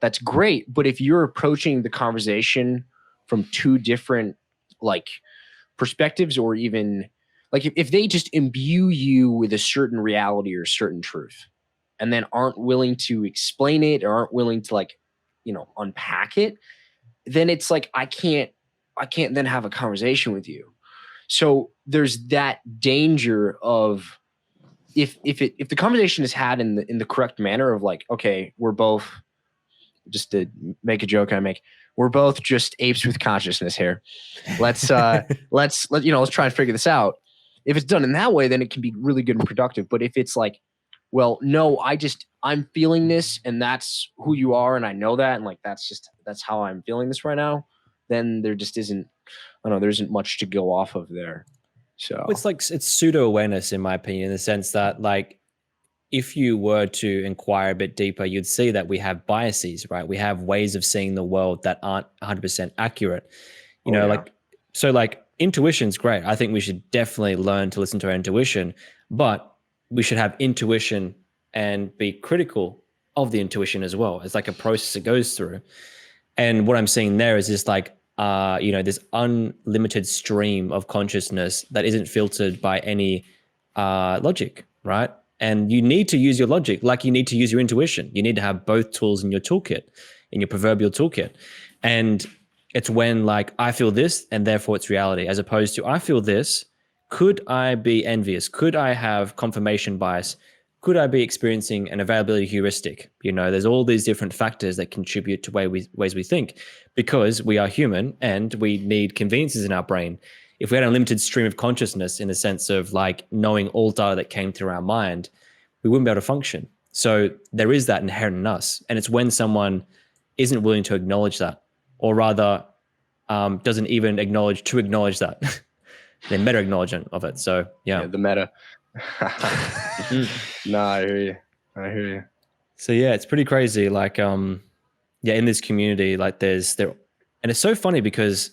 that's great. But if you're approaching the conversation from two different like perspectives, or even like if they just imbue you with a certain reality or certain truth and then aren't willing to explain it or aren't willing to like, unpack it, then it's like, I can't then have a conversation with you. So there's that danger of if the conversation is had in the correct manner of like, okay, we're both, just to make a joke we're both just apes with consciousness here. Let's try and figure this out. If it's done in that way, then it can be really good and productive. But if it's like, well, no, I'm feeling this and that's who you are. And I know that. And like, that's how I'm feeling this right now. Then there just isn't, there isn't much to go off of there. So it's pseudo awareness, in my opinion, in the sense that like, if you were to inquire a bit deeper, you'd see that we have biases, right? We have ways of seeing the world that aren't 100% accurate. Like intuition's great. I think we should definitely learn to listen to our intuition, but we should have intuition and be critical of the intuition as well. It's like a process it goes through. And what I'm seeing there is just like, this unlimited stream of consciousness that isn't filtered by any logic, right? And you need to use your logic like you need to use your intuition. You need to have both tools in your toolkit, in your proverbial toolkit. And it's when like, I feel this and therefore it's reality, as opposed to I feel this. Could I be envious? Could I have confirmation bias? Could I be experiencing an availability heuristic? There's all these different factors that contribute to ways we think, because we are human and we need conveniences in our brain. If we had a limited stream of consciousness in the sense of like knowing all data that came through our mind, we wouldn't be able to function. So there is that inherent in us. And it's when someone isn't willing to acknowledge that, or rather doesn't even acknowledge that. They're meta acknowledgement of it. So yeah the meta. No, I hear you. So yeah, it's pretty crazy. Like, in this community, like and it's so funny because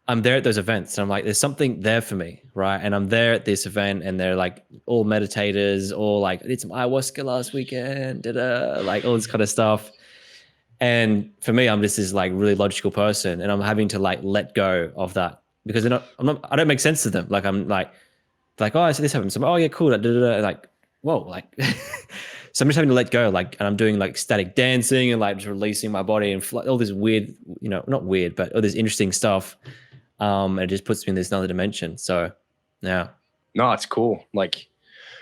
I'm there at those events and I'm like, there's something there for me, right? And I'm there at this event and they're like all meditators, all like, I did some ayahuasca last weekend, like all this kind of stuff. And for me, I'm just this like really logical person and I'm having to like let go of that because I don't make sense to them. Like I'm like, oh, I see this happen. So I'm, oh yeah, cool. Like, whoa, like, so I'm just having to let go. Like, and I'm doing like static dancing and like just releasing my body and all this weird, not weird, but all this interesting stuff. And it just puts me in this another dimension. So yeah. No, it's cool. Like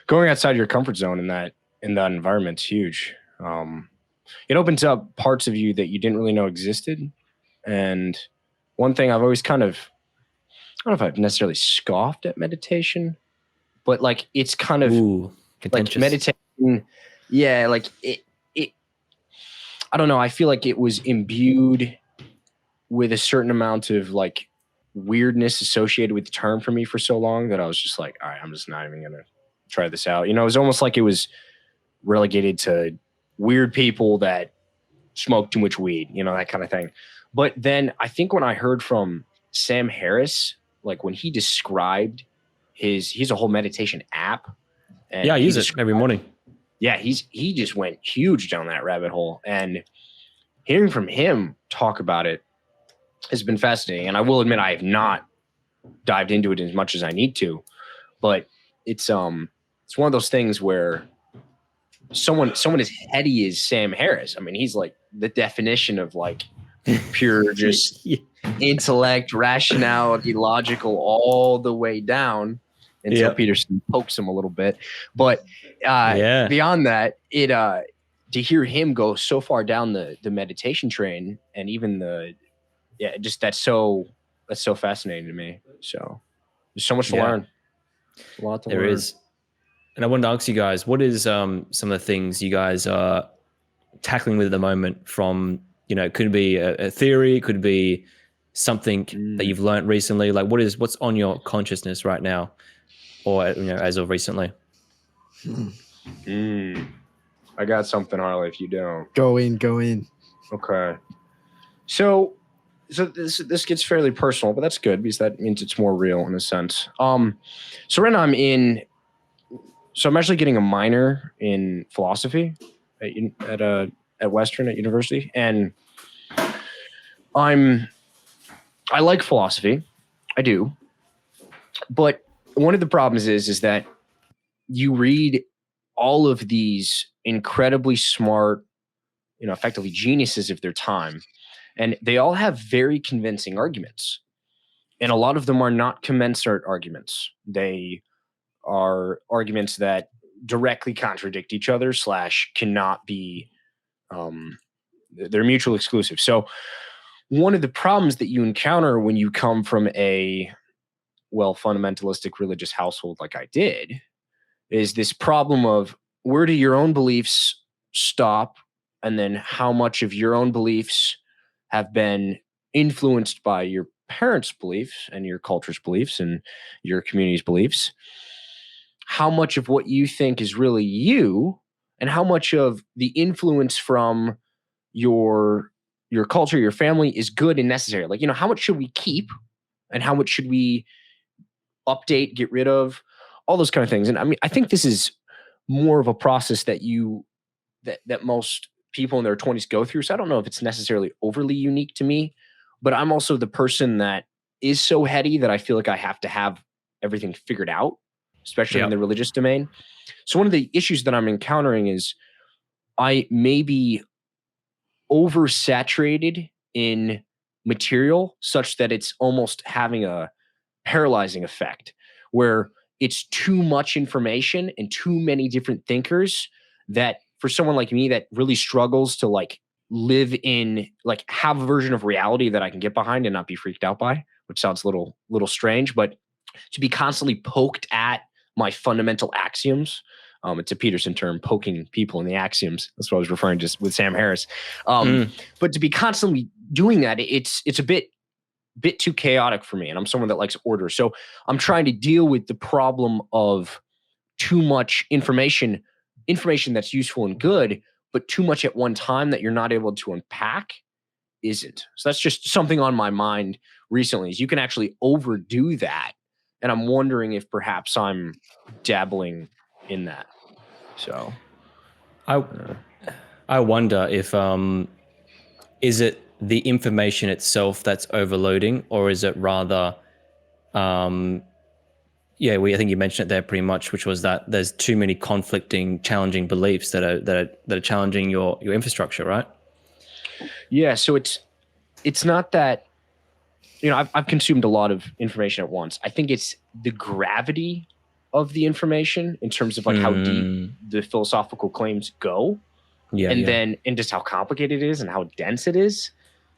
going outside your comfort zone in that environment's huge. It opens up parts of you that you didn't really know existed. And one thing I've always kind of, I don't know if I've necessarily scoffed at meditation, but like it's kind of like meditation. Yeah, like it. I don't know. I feel like it was imbued with a certain amount of like weirdness associated with the term for me for so long that I was just like, all right, I'm just not even gonna try this out. It was almost like it was relegated to weird people that smoke too much weed, that kind of thing. But then I think when I heard from Sam Harris, like when he described he's a whole meditation app. And yeah, I use it every morning. Yeah, he just went huge down that rabbit hole. And hearing from him talk about it has been fascinating. And I will admit I have not dived into it as much as I need to. But it's one of those things where someone as heady as Sam Harris, I mean, he's like the definition of like pure just intellect, rationality, logical, all the way down until Peterson pokes him a little bit. But beyond that, to hear him go so far down the meditation train and even that's so fascinating to me. So there's so much to learn. A lot to learn. There is. And I wanted to ask you guys, what is some of the things you guys are tackling with at the moment from, could be a theory, could be something that you've learned recently? Like what's on your consciousness right now or, as of recently? I got something, Harley, if you don't. Go in. Okay. So So this gets fairly personal, but that's good because that means it's more real in a sense. So right now I'm actually getting a minor in philosophy at Western at university, and I like philosophy, I do, but one of the problems is that you read all of these incredibly smart, effectively geniuses of their time, and they all have very convincing arguments. And a lot of them are not commensurate arguments. They are arguments that directly contradict each other / cannot be, they're mutually exclusive. So one of the problems that you encounter when you come from a fundamentalistic religious household like I did is this problem of where do your own beliefs stop, and then how much of your own beliefs have been influenced by your parents' beliefs and your culture's beliefs and your community's beliefs. How much of what you think is really you, and how much of the influence from your culture, your family is good and necessary. Like, how much should we keep and how much should we update, get rid of, all those kind of things. And I mean, I think this is more of a process that that most people in their 20s go through. So I don't know if it's necessarily overly unique to me, but I'm also the person that is so heady that I feel like I have to have everything figured out, especially in the religious domain. So one of the issues that I'm encountering is I may be oversaturated in material such that it's almost having a paralyzing effect where it's too much information and too many different thinkers that for someone like me that really struggles to live in have a version of reality that I can get behind and not be freaked out by, which sounds a little strange, but to be constantly poked at my fundamental axioms. It's a Peterson term, poking people in the axioms. That's what I was referring to with Sam Harris. But to be constantly doing that, it's a bit too chaotic for me. And I'm someone that likes order. So I'm trying to deal with the problem of too much information that's useful and good, but too much at one time that you're not able to unpack isn't. So that's just something on my mind recently is you can actually overdo that. And I'm wondering if perhaps I'm dabbling in that. So I wonder if is it the information itself that's overloading, or is it rather I think you mentioned it there pretty much, which was that there's too many conflicting, challenging beliefs that are challenging your infrastructure, right? Yeah, so it's not that I've consumed a lot of information at once. I think it's the gravity of the information in terms of how deep the philosophical claims go, then just how complicated it is and how dense it is.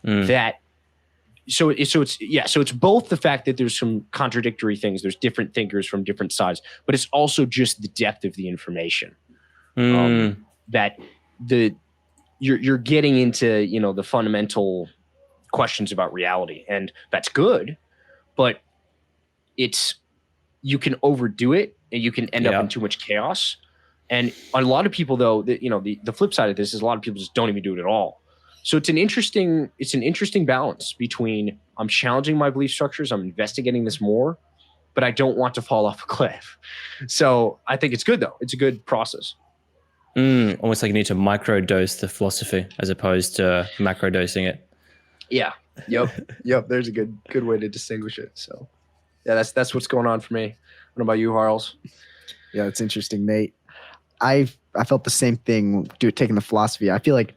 That so it's both the fact that there's some contradictory things, there's different thinkers from different sides, but it's also just the depth of the information that you're getting into the fundamental questions about reality, and that's good, but you can overdo it and you can end up in too much chaos. And a lot of people, though, the flip side of this is a lot of people just don't even do it at all. So it's an interesting balance between I'm challenging my belief structures, I'm investigating this more, but I don't want to fall off a cliff. So I think it's good, though. It's a good process. Almost like you need to microdose the philosophy as opposed to macrodosing it. Yeah. Yep. There's a good way to distinguish it. So yeah, that's what's going on for me. What about you, Harles? Yeah, it's interesting, Nate. I felt the same thing taking the philosophy. I feel like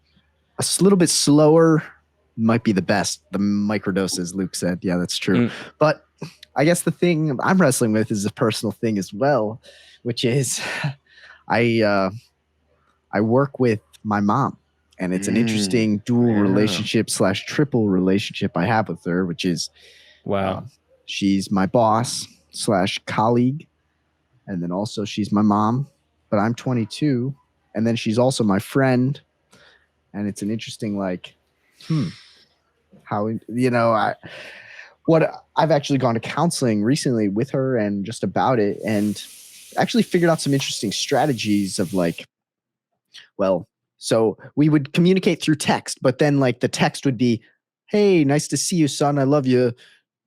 a little bit slower might be the best. The microdoses, Luke said. Yeah, that's true. But I guess the thing I'm wrestling with is a personal thing as well, which is I work with my mom, and it's an interesting dual relationship / triple relationship I have with her, which is she's my boss / colleague, and then also she's my mom, but I'm 22, and then she's also my friend. And it's an interesting, how, I've actually gone to counseling recently with her and just about it, and actually figured out some interesting strategies of so we would communicate through text, but then the text would be hey, nice to see you, son. I love you.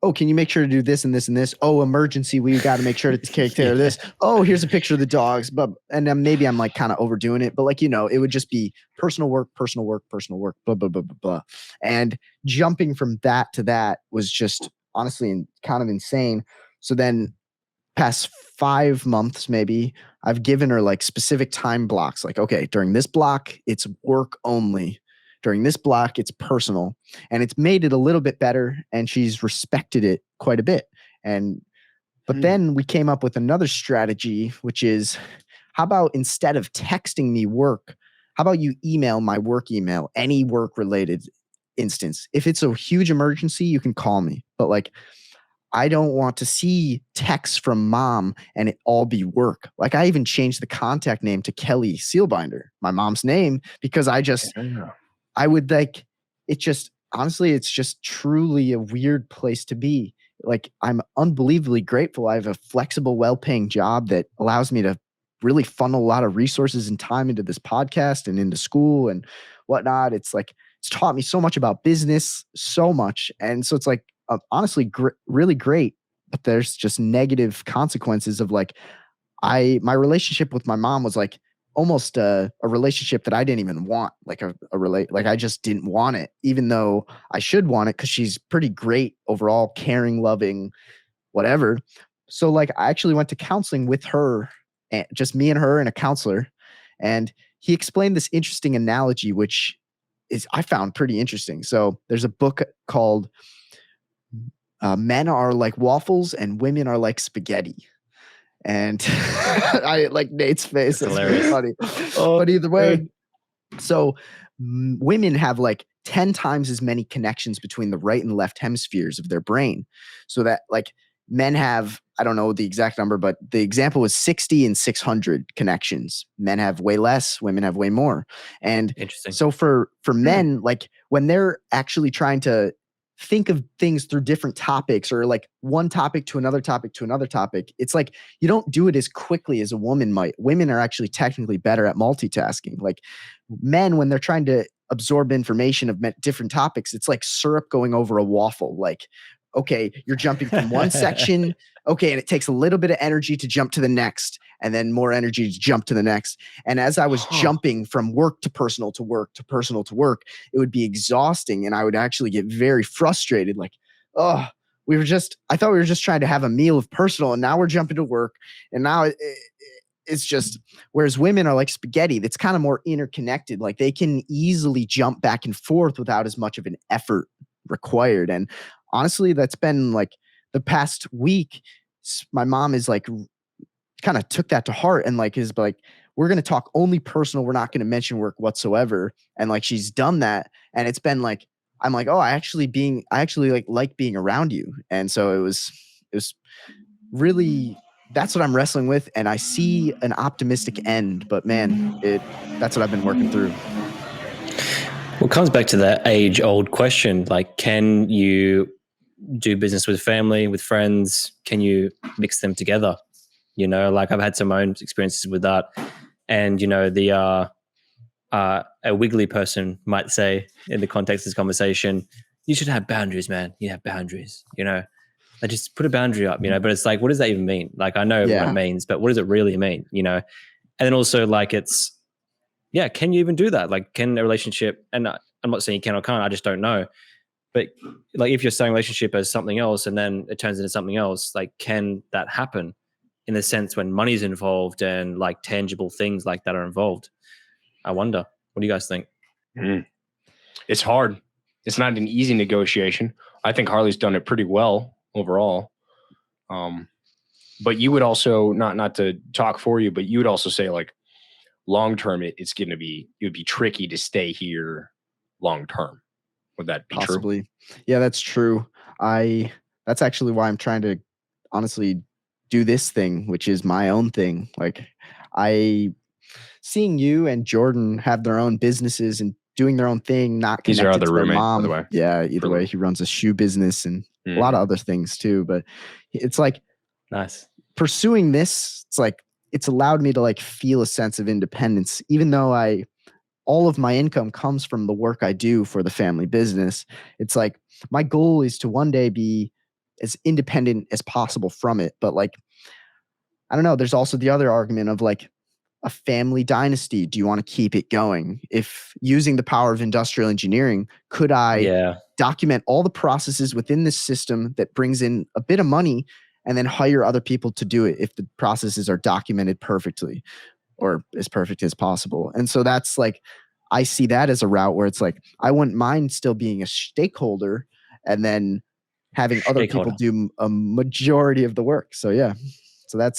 Oh, can you make sure to do this and this and this? Oh, emergency. We got to make sure to take care of this. Oh, here's a picture of the dogs. But and then maybe I'm like kind of overdoing it, but like, it would just be personal work, blah, blah, blah, blah, blah. And jumping from that to that was just honestly kind of insane. So then past 5 months, maybe I've given her like specific time blocks. Like, okay, during this block, it's work only. During this block, it's personal, and it's made it a little bit better, and she's respected it quite a bit. But then we came up with another strategy, which is, how about instead of texting me work, how about you email my work email, any work related instance. If it's a huge emergency, you can call me, but like, I don't want to see texts from mom and it all be work. Like, I even changed the contact name to Kelly Seelbinder, my mom's name, because I would like, honestly, it's just truly a weird place to be. Like, I'm unbelievably grateful. I have a flexible, well-paying job that allows me to really funnel a lot of resources and time into this podcast and into school and whatnot. It's like, it's taught me so much about business, so much. And so it's like, honestly, really great, but there's just negative consequences of like, my relationship with my mom was like, almost a relationship that I didn't even want, like I just didn't want it, even though I should want it because she's pretty great overall, caring, loving, whatever. So like, I actually went to counseling with her, and just me and her and a counselor, and he explained this interesting analogy, which I found pretty interesting. So there's a book called Men Are Like Waffles and Women Are Like Spaghetti. And I like Nate's face. That's hilarious. Funny. But either way, so women have like 10 times as many connections between the right and left hemispheres of their brain. So that like men have, I don't know the exact number, but the example was 60 and 600 connections. Men have way less, women have way more. And so for men, like when they're actually trying to think of things through different topics, or like one topic to another topic to another topic, it's like you don't do it as quickly as a woman might. Women are actually technically better at multitasking. Like men, when they're trying to absorb information of different topics, it's like syrup going over a waffle. Like, okay, you're jumping from one section, okay, and it takes a little bit of energy to jump to the next, and then more energy to jump to the next. And as I was jumping from work to personal to work to personal to work, it would be exhausting, and I would actually get very frustrated. Like, oh, I thought we were just trying to have a meal of personal, and now we're jumping to work, and now it's just, whereas women are like spaghetti, that's kind of more interconnected. Like they can easily jump back and forth without as much of an effort required. And honestly, that's been like the past week, my mom is like, kind of took that to heart, and like is like, we're going to talk only personal. We're not going to mention work whatsoever. And like, she's done that. And it's been like, I'm like, oh, I actually like being around you. And so it was really, that's what I'm wrestling with. And I see an optimistic end, but man, that's what I've been working through. Well, it comes back to that age-old question, like, can you do business with family, with friends? Can you mix them together? Like I've had some own experiences with that. And, a wiggly person might say in the context of this conversation, you should have boundaries, man. You have boundaries, like just put a boundary up, but it's like, what does that even mean? Like, I know what it means, but what does it really mean? And then also like, can you even do that? Like, can a relationship, and I'm not saying you can or can't, I just don't know. But like, if you're saying relationship as something else and then it turns into something else, like, can that happen in the sense when money's involved and like tangible things like that are involved? I wonder, what do you guys think? It's hard. It's not an easy negotiation. I think Harley's done it pretty well overall. But you would also, not to talk for you, but you would also say like, long term, it would be tricky to stay here long term. Would that be possibly true? Yeah, that's true. That's actually why I'm trying to honestly do this thing, which is my own thing. Like, seeing you and Jordan have their own businesses and doing their own thing, not connected He's our other to their roommate, mom. by the way. Yeah, either way, he runs a shoe business and a lot of other things too. But it's like, nice pursuing this. It's like, it's allowed me to like feel a sense of independence, even though I all of my income comes from the work I do for the family business. It's like my goal is to one day be as independent as possible from it. But like, I don't know, there's also the other argument of like a family dynasty. Do you want to keep it going? If using the power of industrial engineering, could I document all the processes within this system that brings in a bit of money and then hire other people to do it if the processes are documented perfectly or as perfect as possible? And so that's like, I see that as a route where it's like, I wouldn't mind still being a stakeholder and then having other people do a majority of the work. So yeah, so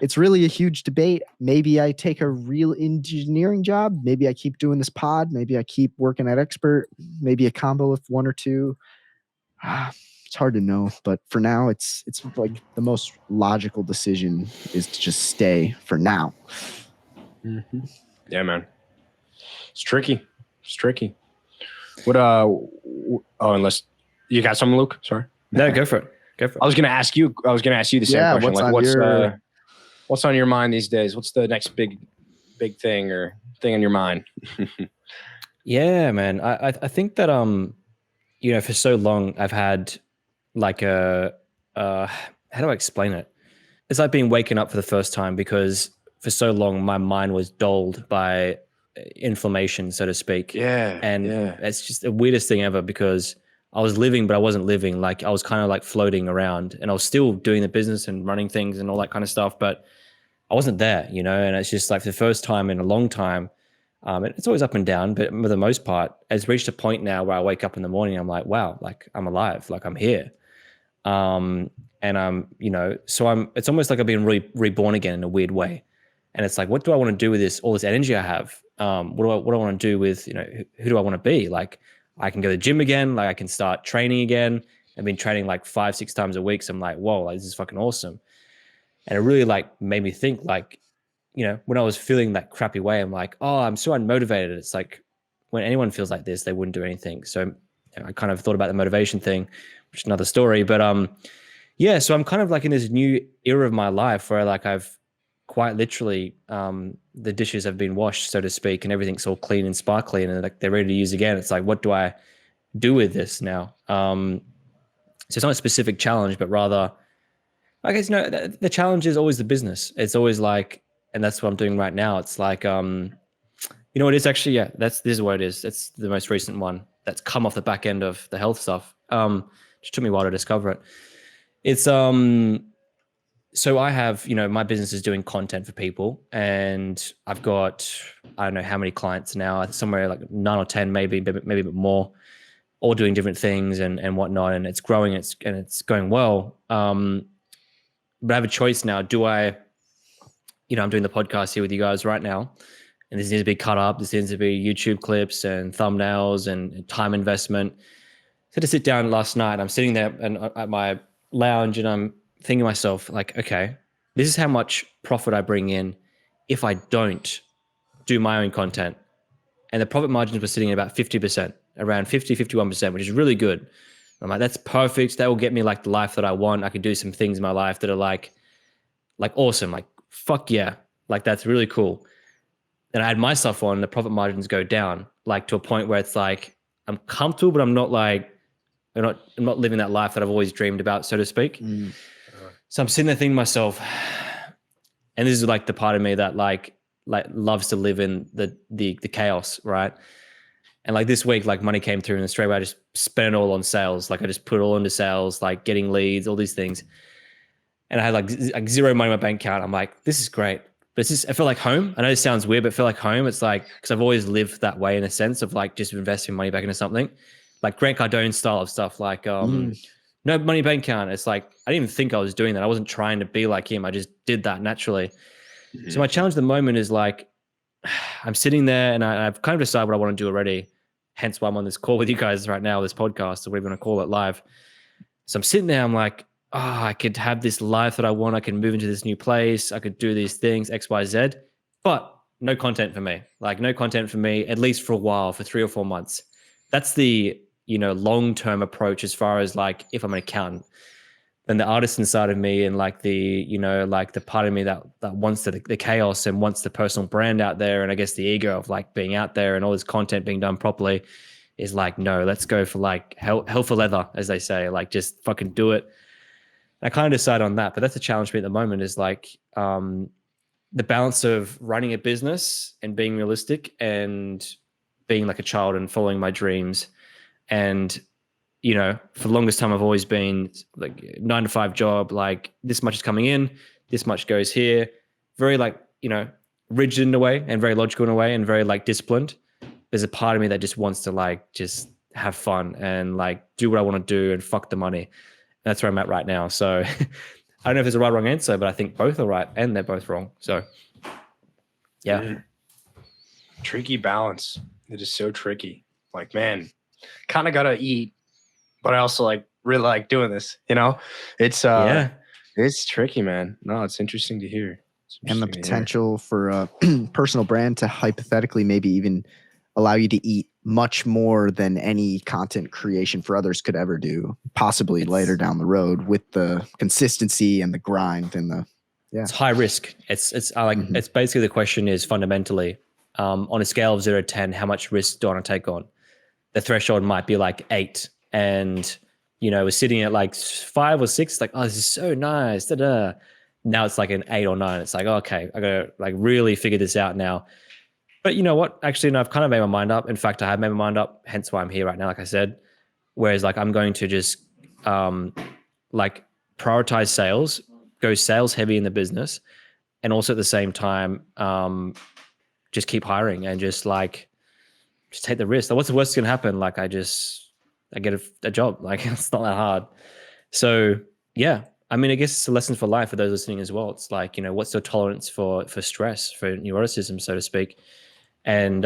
it's really a huge debate. Maybe I take a real engineering job. Maybe I keep doing this pod. Maybe I keep working at Expert. Maybe a combo of one or two. It's hard to know, but for now, it's like the most logical decision is to just stay for now. Mm-hmm. Yeah, man. It's tricky. What? Unless you got something, Luke. Sorry. No, go for it. I was gonna ask you the same question. What's on your mind these days? What's the next big thing or thing on your mind? Yeah, man. I think that for so long I've had like how do I explain it? It's like being waken up for the first time, because for so long my mind was dulled by inflammation, so to speak. It's just the weirdest thing ever, because I was living, but I wasn't living. Like I was kind of like floating around, and I was still doing the business and running things and all that kind of stuff, but I wasn't there, and it's just like for the first time in a long time, it's always up and down, but for the most part, it's reached a point now where I wake up in the morning, I'm like, wow, like I'm alive, like I'm here. And I'm, it's almost like I've been reborn again in a weird way. And it's like, what do I want to do with all this energy I have? What do I want to do with, who do I want to be? Like I can go to the gym again. Like I can start training again. I've been training like 5-6 times a week. So I'm like, whoa, like, this is fucking awesome. And it really like made me think like, when I was feeling that crappy way, I'm like, oh, I'm so unmotivated. It's like when anyone feels like this, they wouldn't do anything. So I kind of thought about the motivation thing, which is another story. But so I'm kind of like in this new era of my life where like I've quite literally the dishes have been washed, so to speak, and everything's all clean and sparkly and like they're ready to use again. It's like, what do I do with this now? So it's not a specific challenge, but rather, I guess, the challenge is always the business. It's always like, and that's what I'm doing right now. It's like, it is actually, this is what it is. It's the most recent one that's come off the back end of the health stuff. Just took me a while to discover it. It's, so I have, my business is doing content for people, and I've got, I don't know how many clients now, somewhere like 9 or 10, maybe a bit more, all doing different things and whatnot. And it's growing, and it's going well. But I have a choice now. Do I, I'm doing the podcast here with you guys right now, and this needs to be cut up. This needs to be YouTube clips and thumbnails and time investment. So to sit down last night, I'm sitting there and at my lounge, and I'm thinking to myself, like, okay, this is how much profit I bring in if I don't do my own content. And the profit margins were sitting at about 50%, around 50, 51%, which is really good. I'm like, that's perfect. That will get me like the life that I want. I could do some things in my life that are like awesome. Like, fuck yeah. Like, that's really cool. And I had my stuff on, the profit margins go down, like to a point where it's like, I'm comfortable, but I'm not living that life that I've always dreamed about, so to speak. So I'm sitting there thinking to myself, and this is like the part of me that like loves to live in the chaos, right? And like this week, like money came through, and straight away I just spent it all on sales. Like I just put it all into sales, like getting leads, all these things. And I had like zero money in my bank account. I'm like, this is great. But I feel like home. I know this sounds weird, but I feel like home. It's like, because I've always lived that way in a sense of like just investing money back into something. Like Grant Cardone style of stuff, like no money bank account. It's like, I didn't even think I was doing that. I wasn't trying to be like him. I just did that naturally. Mm-hmm. So my challenge at the moment is like, I'm sitting there and I've kind of decided what I want to do already. Hence why I'm on this call with you guys right now, this podcast, or whatever you want to call it, live. So I'm sitting there, I'm like, I could have this life that I want. I can move into this new place. I could do these things, X, Y, Z, but no content for me. Like no content for me, at least for a while, for 3 or 4 months. That's the, long-term approach as far as like, if I'm an accountant. then the artist inside of me and like the, you know, like the part of me that wants the chaos and wants the personal brand out there. And I guess the ego of like being out there and all this content being done properly is like, no, let's go for like hell for leather, as they say, like just fucking do it. And I kind of decide on that, but that's a challenge for me at the moment is like the balance of running a business and being realistic and being like a child and following my dreams. And, you know, for the longest time, I've always been like 9-to-5 job, like this much is coming in, this much goes here, very like, you know, rigid in a way and very logical in a way and very like disciplined. There's a part of me that just wants to like, just have fun and like do what I want to do and fuck the money. And that's where I'm at right now. So I don't know if there's a right or wrong answer, but I think both are right and they're both wrong. So yeah. Tricky balance. It is so tricky. Like, man, kind of got to eat, but I also like really like doing this, you know, it's tricky, man. No, it's interesting to hear. And the potential for a personal brand to hypothetically maybe even allow you to eat much more than any content creation for others could ever do, possibly later down the road with the consistency and the grind and the, it's high risk. It's like, it's basically the question is fundamentally on a scale of 0 to 10, how much risk do I want to take on? The threshold might be like 8 and, you know, we're sitting at like 5 or 6, like, oh, this is so nice. Da-da. Now it's like an 8 or 9. It's like, okay, I gotta like really figure this out now. But you know what? Actually, no, I've kind of made my mind up. In fact, I have made my mind up, hence why I'm here right now, like I said. Whereas like I'm going to just like prioritize sales, go sales heavy in the business, and also at the same time just keep hiring and just take the risk. Like, what's the worst that's gonna happen? Like I get a job. Like it's not that hard. So yeah. I mean, I guess it's a lesson for life for those listening as well. It's like, you know, what's your tolerance for stress, for neuroticism, so to speak? And,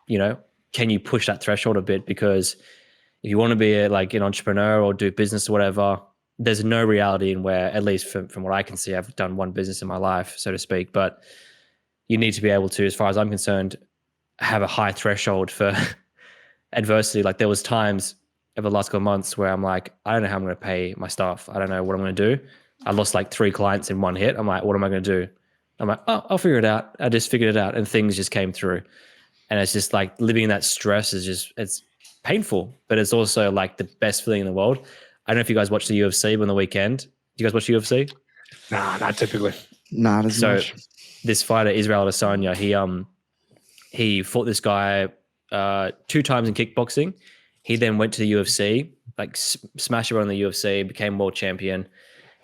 you know, can you push that threshold a bit? Because if you want to be like an entrepreneur or do business or whatever, there's no reality in where, at least from what I can see, I've done one business in my life, so to speak, but you need to be able to, as far as I'm concerned, have a high threshold for adversity. Like there was times over the last couple of months where I'm like, I don't know how I'm going to pay my staff. I don't know what I'm going to do. I lost like 3 clients in one hit. I'm like, what am I going to do? I'm like, oh, I'll figure it out. I just figured it out and things just came through. And it's just like living in that stress is just, it's painful, but it's also like the best feeling in the world. I don't know if you guys watch the UFC on the weekend. Do you guys watch the UFC? Nah, not typically. Not as much. This fighter, Israel Adesanya, he fought this guy 2 times in kickboxing. He then went to the UFC, like smashed around the UFC, became world champion.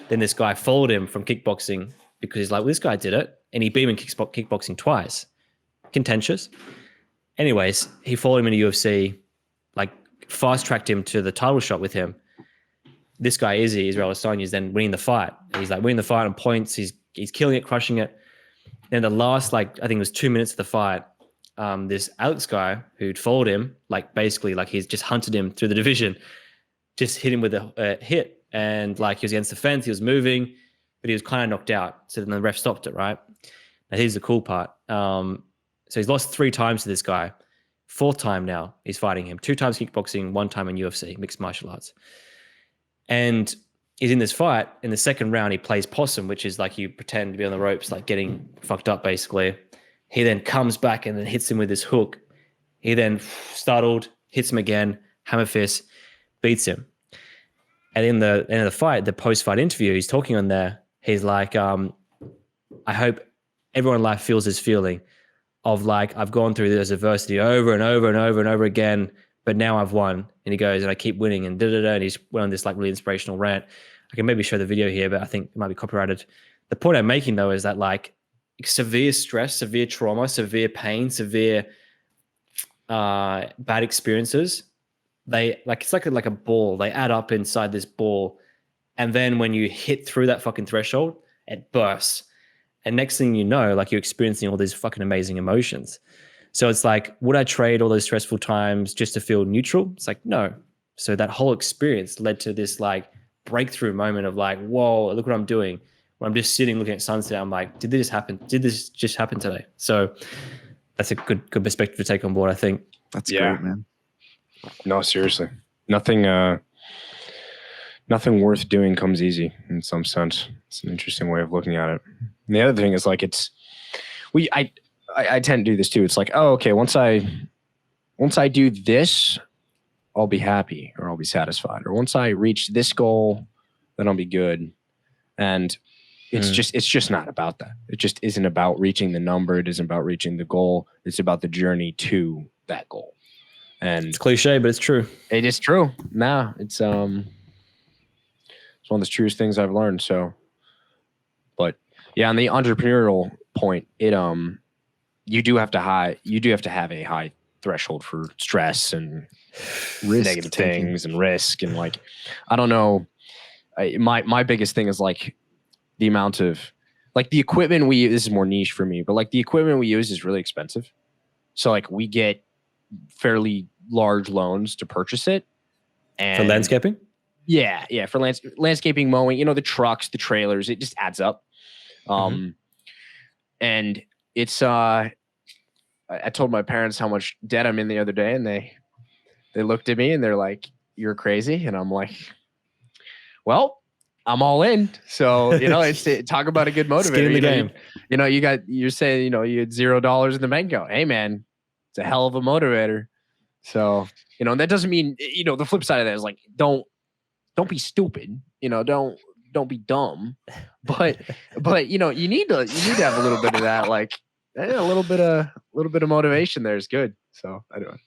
Then this guy followed him from kickboxing because he's like, well, this guy did it. And he beat him in kickboxing twice. Contentious. Anyways, he followed him in the UFC, like fast-tracked him to the title shot with him. This guy, Israel Adesanya, is then winning the fight. He's like winning the fight on points. He's killing it, crushing it. Then the last, like, I think it was 2 minutes of the fight, this Alex guy who'd followed him, like basically like he's just hunted him through the division, just hit him with a hit. And like he was against the fence, he was moving, but he was kind of knocked out. So then the ref stopped it, right? Now here's the cool part. So he's lost 3 times to this guy. 4th time now he's fighting him. 2 times kickboxing, 1 time in UFC, mixed martial arts. And he's in this fight. In the second round, he plays possum, which is like you pretend to be on the ropes, like getting fucked up basically. He then comes back and then hits him with this hook. He then, startled, hits him again, hammer fist, beats him. And in the end of the fight, the post-fight interview, he's talking on there. He's like, I hope everyone in life feels this feeling of like, I've gone through this adversity over and over and over and over again, but now I've won. And he goes, and I keep winning and da-da-da. And he's went on this like really inspirational rant. I can maybe show the video here, but I think it might be copyrighted. The point I'm making though is that like, severe stress, severe trauma, severe pain, severe bad experiences, they like, it's like a ball. They add up inside this ball. And then when you hit through that fucking threshold, it bursts. And next thing you know, like you're experiencing all these fucking amazing emotions. So it's like, would I trade all those stressful times just to feel neutral? It's like, no. So that whole experience led to this like breakthrough moment of like, whoa, look what I'm doing. When I'm just sitting looking at sunset, I'm like, did this happen? Did this just happen today? So that's a good perspective to take on board, I think. That's great, man. No, seriously. Nothing nothing worth doing comes easy in some sense. It's an interesting way of looking at it. And the other thing is like I tend to do this too. It's like, oh, okay, once I do this, I'll be happy or I'll be satisfied. Or once I reach this goal, then I'll be good. And it's just not about that. It just isn't about reaching the number. It isn't about reaching the goal. It's about the journey to that goal. And it's cliche, but it's true. It is true. Nah, it's one of the truest things I've learned. So, but yeah, on the entrepreneurial point, you do have to have a high threshold for stress and negative things and risk. And like, I don't know, my biggest thing is like the amount of like the equipment we use. This is more niche for me, but like the equipment we use is really expensive. So like we get fairly large loans to purchase it. And for landscaping? Yeah. For landscaping, mowing, the trucks, the trailers, it just adds up. And it's, I told my parents how much debt I'm in the other day, and they looked at me and they're like, "You're crazy." And I'm like, well, I'm all in. So, it's talk about a good motivator. Skin in the game. You're saying, you had $0 in the bank account. Hey man, it's a hell of a motivator. So, and that doesn't mean, the flip side of that is like, don't be stupid, don't be dumb, but you need to have a little bit of that, like a little bit of motivation there is good. So I do it.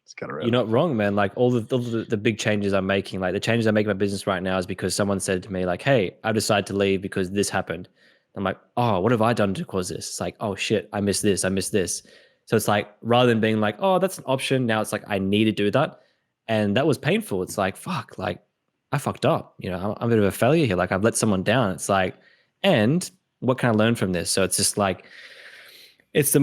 It's kind of You're not wrong, man. Like all the big changes I'm making, like the changes I make in my business right now is because someone said to me like, "Hey, I decided to leave because this happened." I'm like, "Oh, what have I done to cause this?" It's like, "Oh shit, I missed this. So it's like, rather than being like, "Oh, that's an option," now it's like, I need to do that. And that was painful. It's like, fuck, like I fucked up. I'm a bit of a failure here. Like I've let someone down. It's like, and what can I learn from this? So it's just like, it's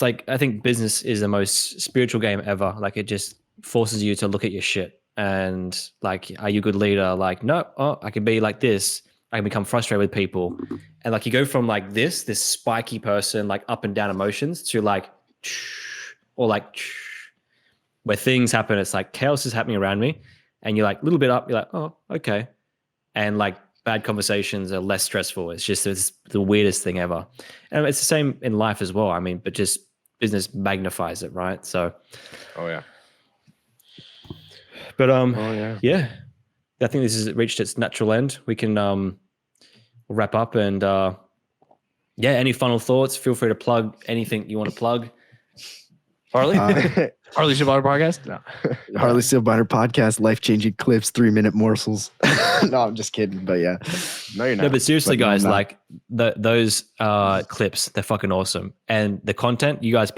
like, I think business is the most spiritual game ever. Like it just forces you to look at your shit and like, are you a good leader? Like, no, I can be like this. I can become frustrated with people. And like, you go from like this spiky person, like up and down emotions to like, or like where things happen. It's like chaos is happening around me. And you're like a little bit up, you're like, oh, okay. And like bad conversations are less stressful. It's the weirdest thing ever. And it's the same in life as well. I mean, but just business magnifies it, right? So. Oh yeah. But yeah. I think this has reached its natural end. We can wrap up and any final thoughts? Feel free to plug anything you want to plug. Harley? Harley Seelbinder podcast? No. Harley Seelbinder podcast, life-changing clips, 3-minute morsels. No, I'm just kidding, but yeah. No, you're not. No, but seriously, guys, like those clips, they're fucking awesome. And the content, you guys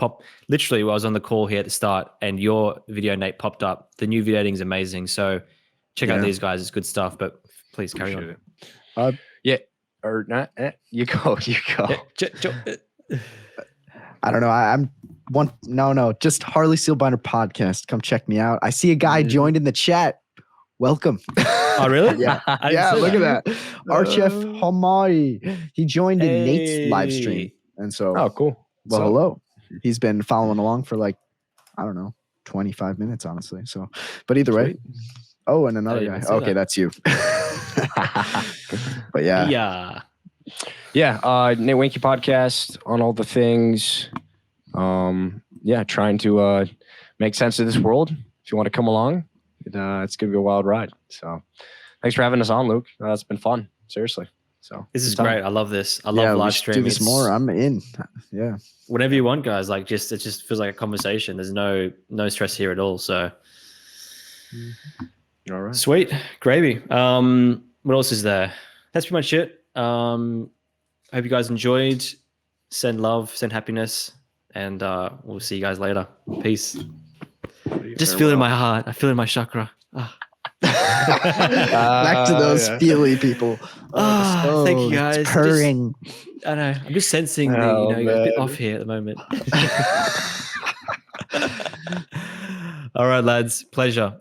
literally, I was on the call here at the start and your video, Nate, popped up. The new video editing is amazing. So check out these guys. It's good stuff, but please carry on. Yeah. Or not. You go. I don't know. Just Harley Seelbinder podcast. Come check me out. I see a guy joined in the chat. Welcome. Oh, really? Yeah. Look at that. Our chef Hamari. He joined in Nate's live stream. And so, oh, cool. Well, hello. He's been following along for like, I don't know, 25 minutes, honestly. So, but either way. Oh, and another guy. Okay, that's you. But yeah. Yeah. Yeah. Nate Wenke podcast on all the things. Trying to make sense of this world. If you want to come along, it's going to be a wild ride. So thanks for having us on, Luke. It's been fun. Seriously. So this is great. I love this. I love live streaming. Do this more. I'm in. Yeah. Whatever you want, guys. Like it just feels like a conversation. There's no stress here at all. So all right. Sweet. Gravy. What else is there? That's pretty much it. Hope you guys enjoyed. Send love, send happiness, and we'll see you guys later. Peace. Just feel it in my heart. I feel it in my chakra. Back to those feely people. Thank you guys. It's purring. I know. I'm just sensing you're a bit off here at the moment. All right, lads. Pleasure.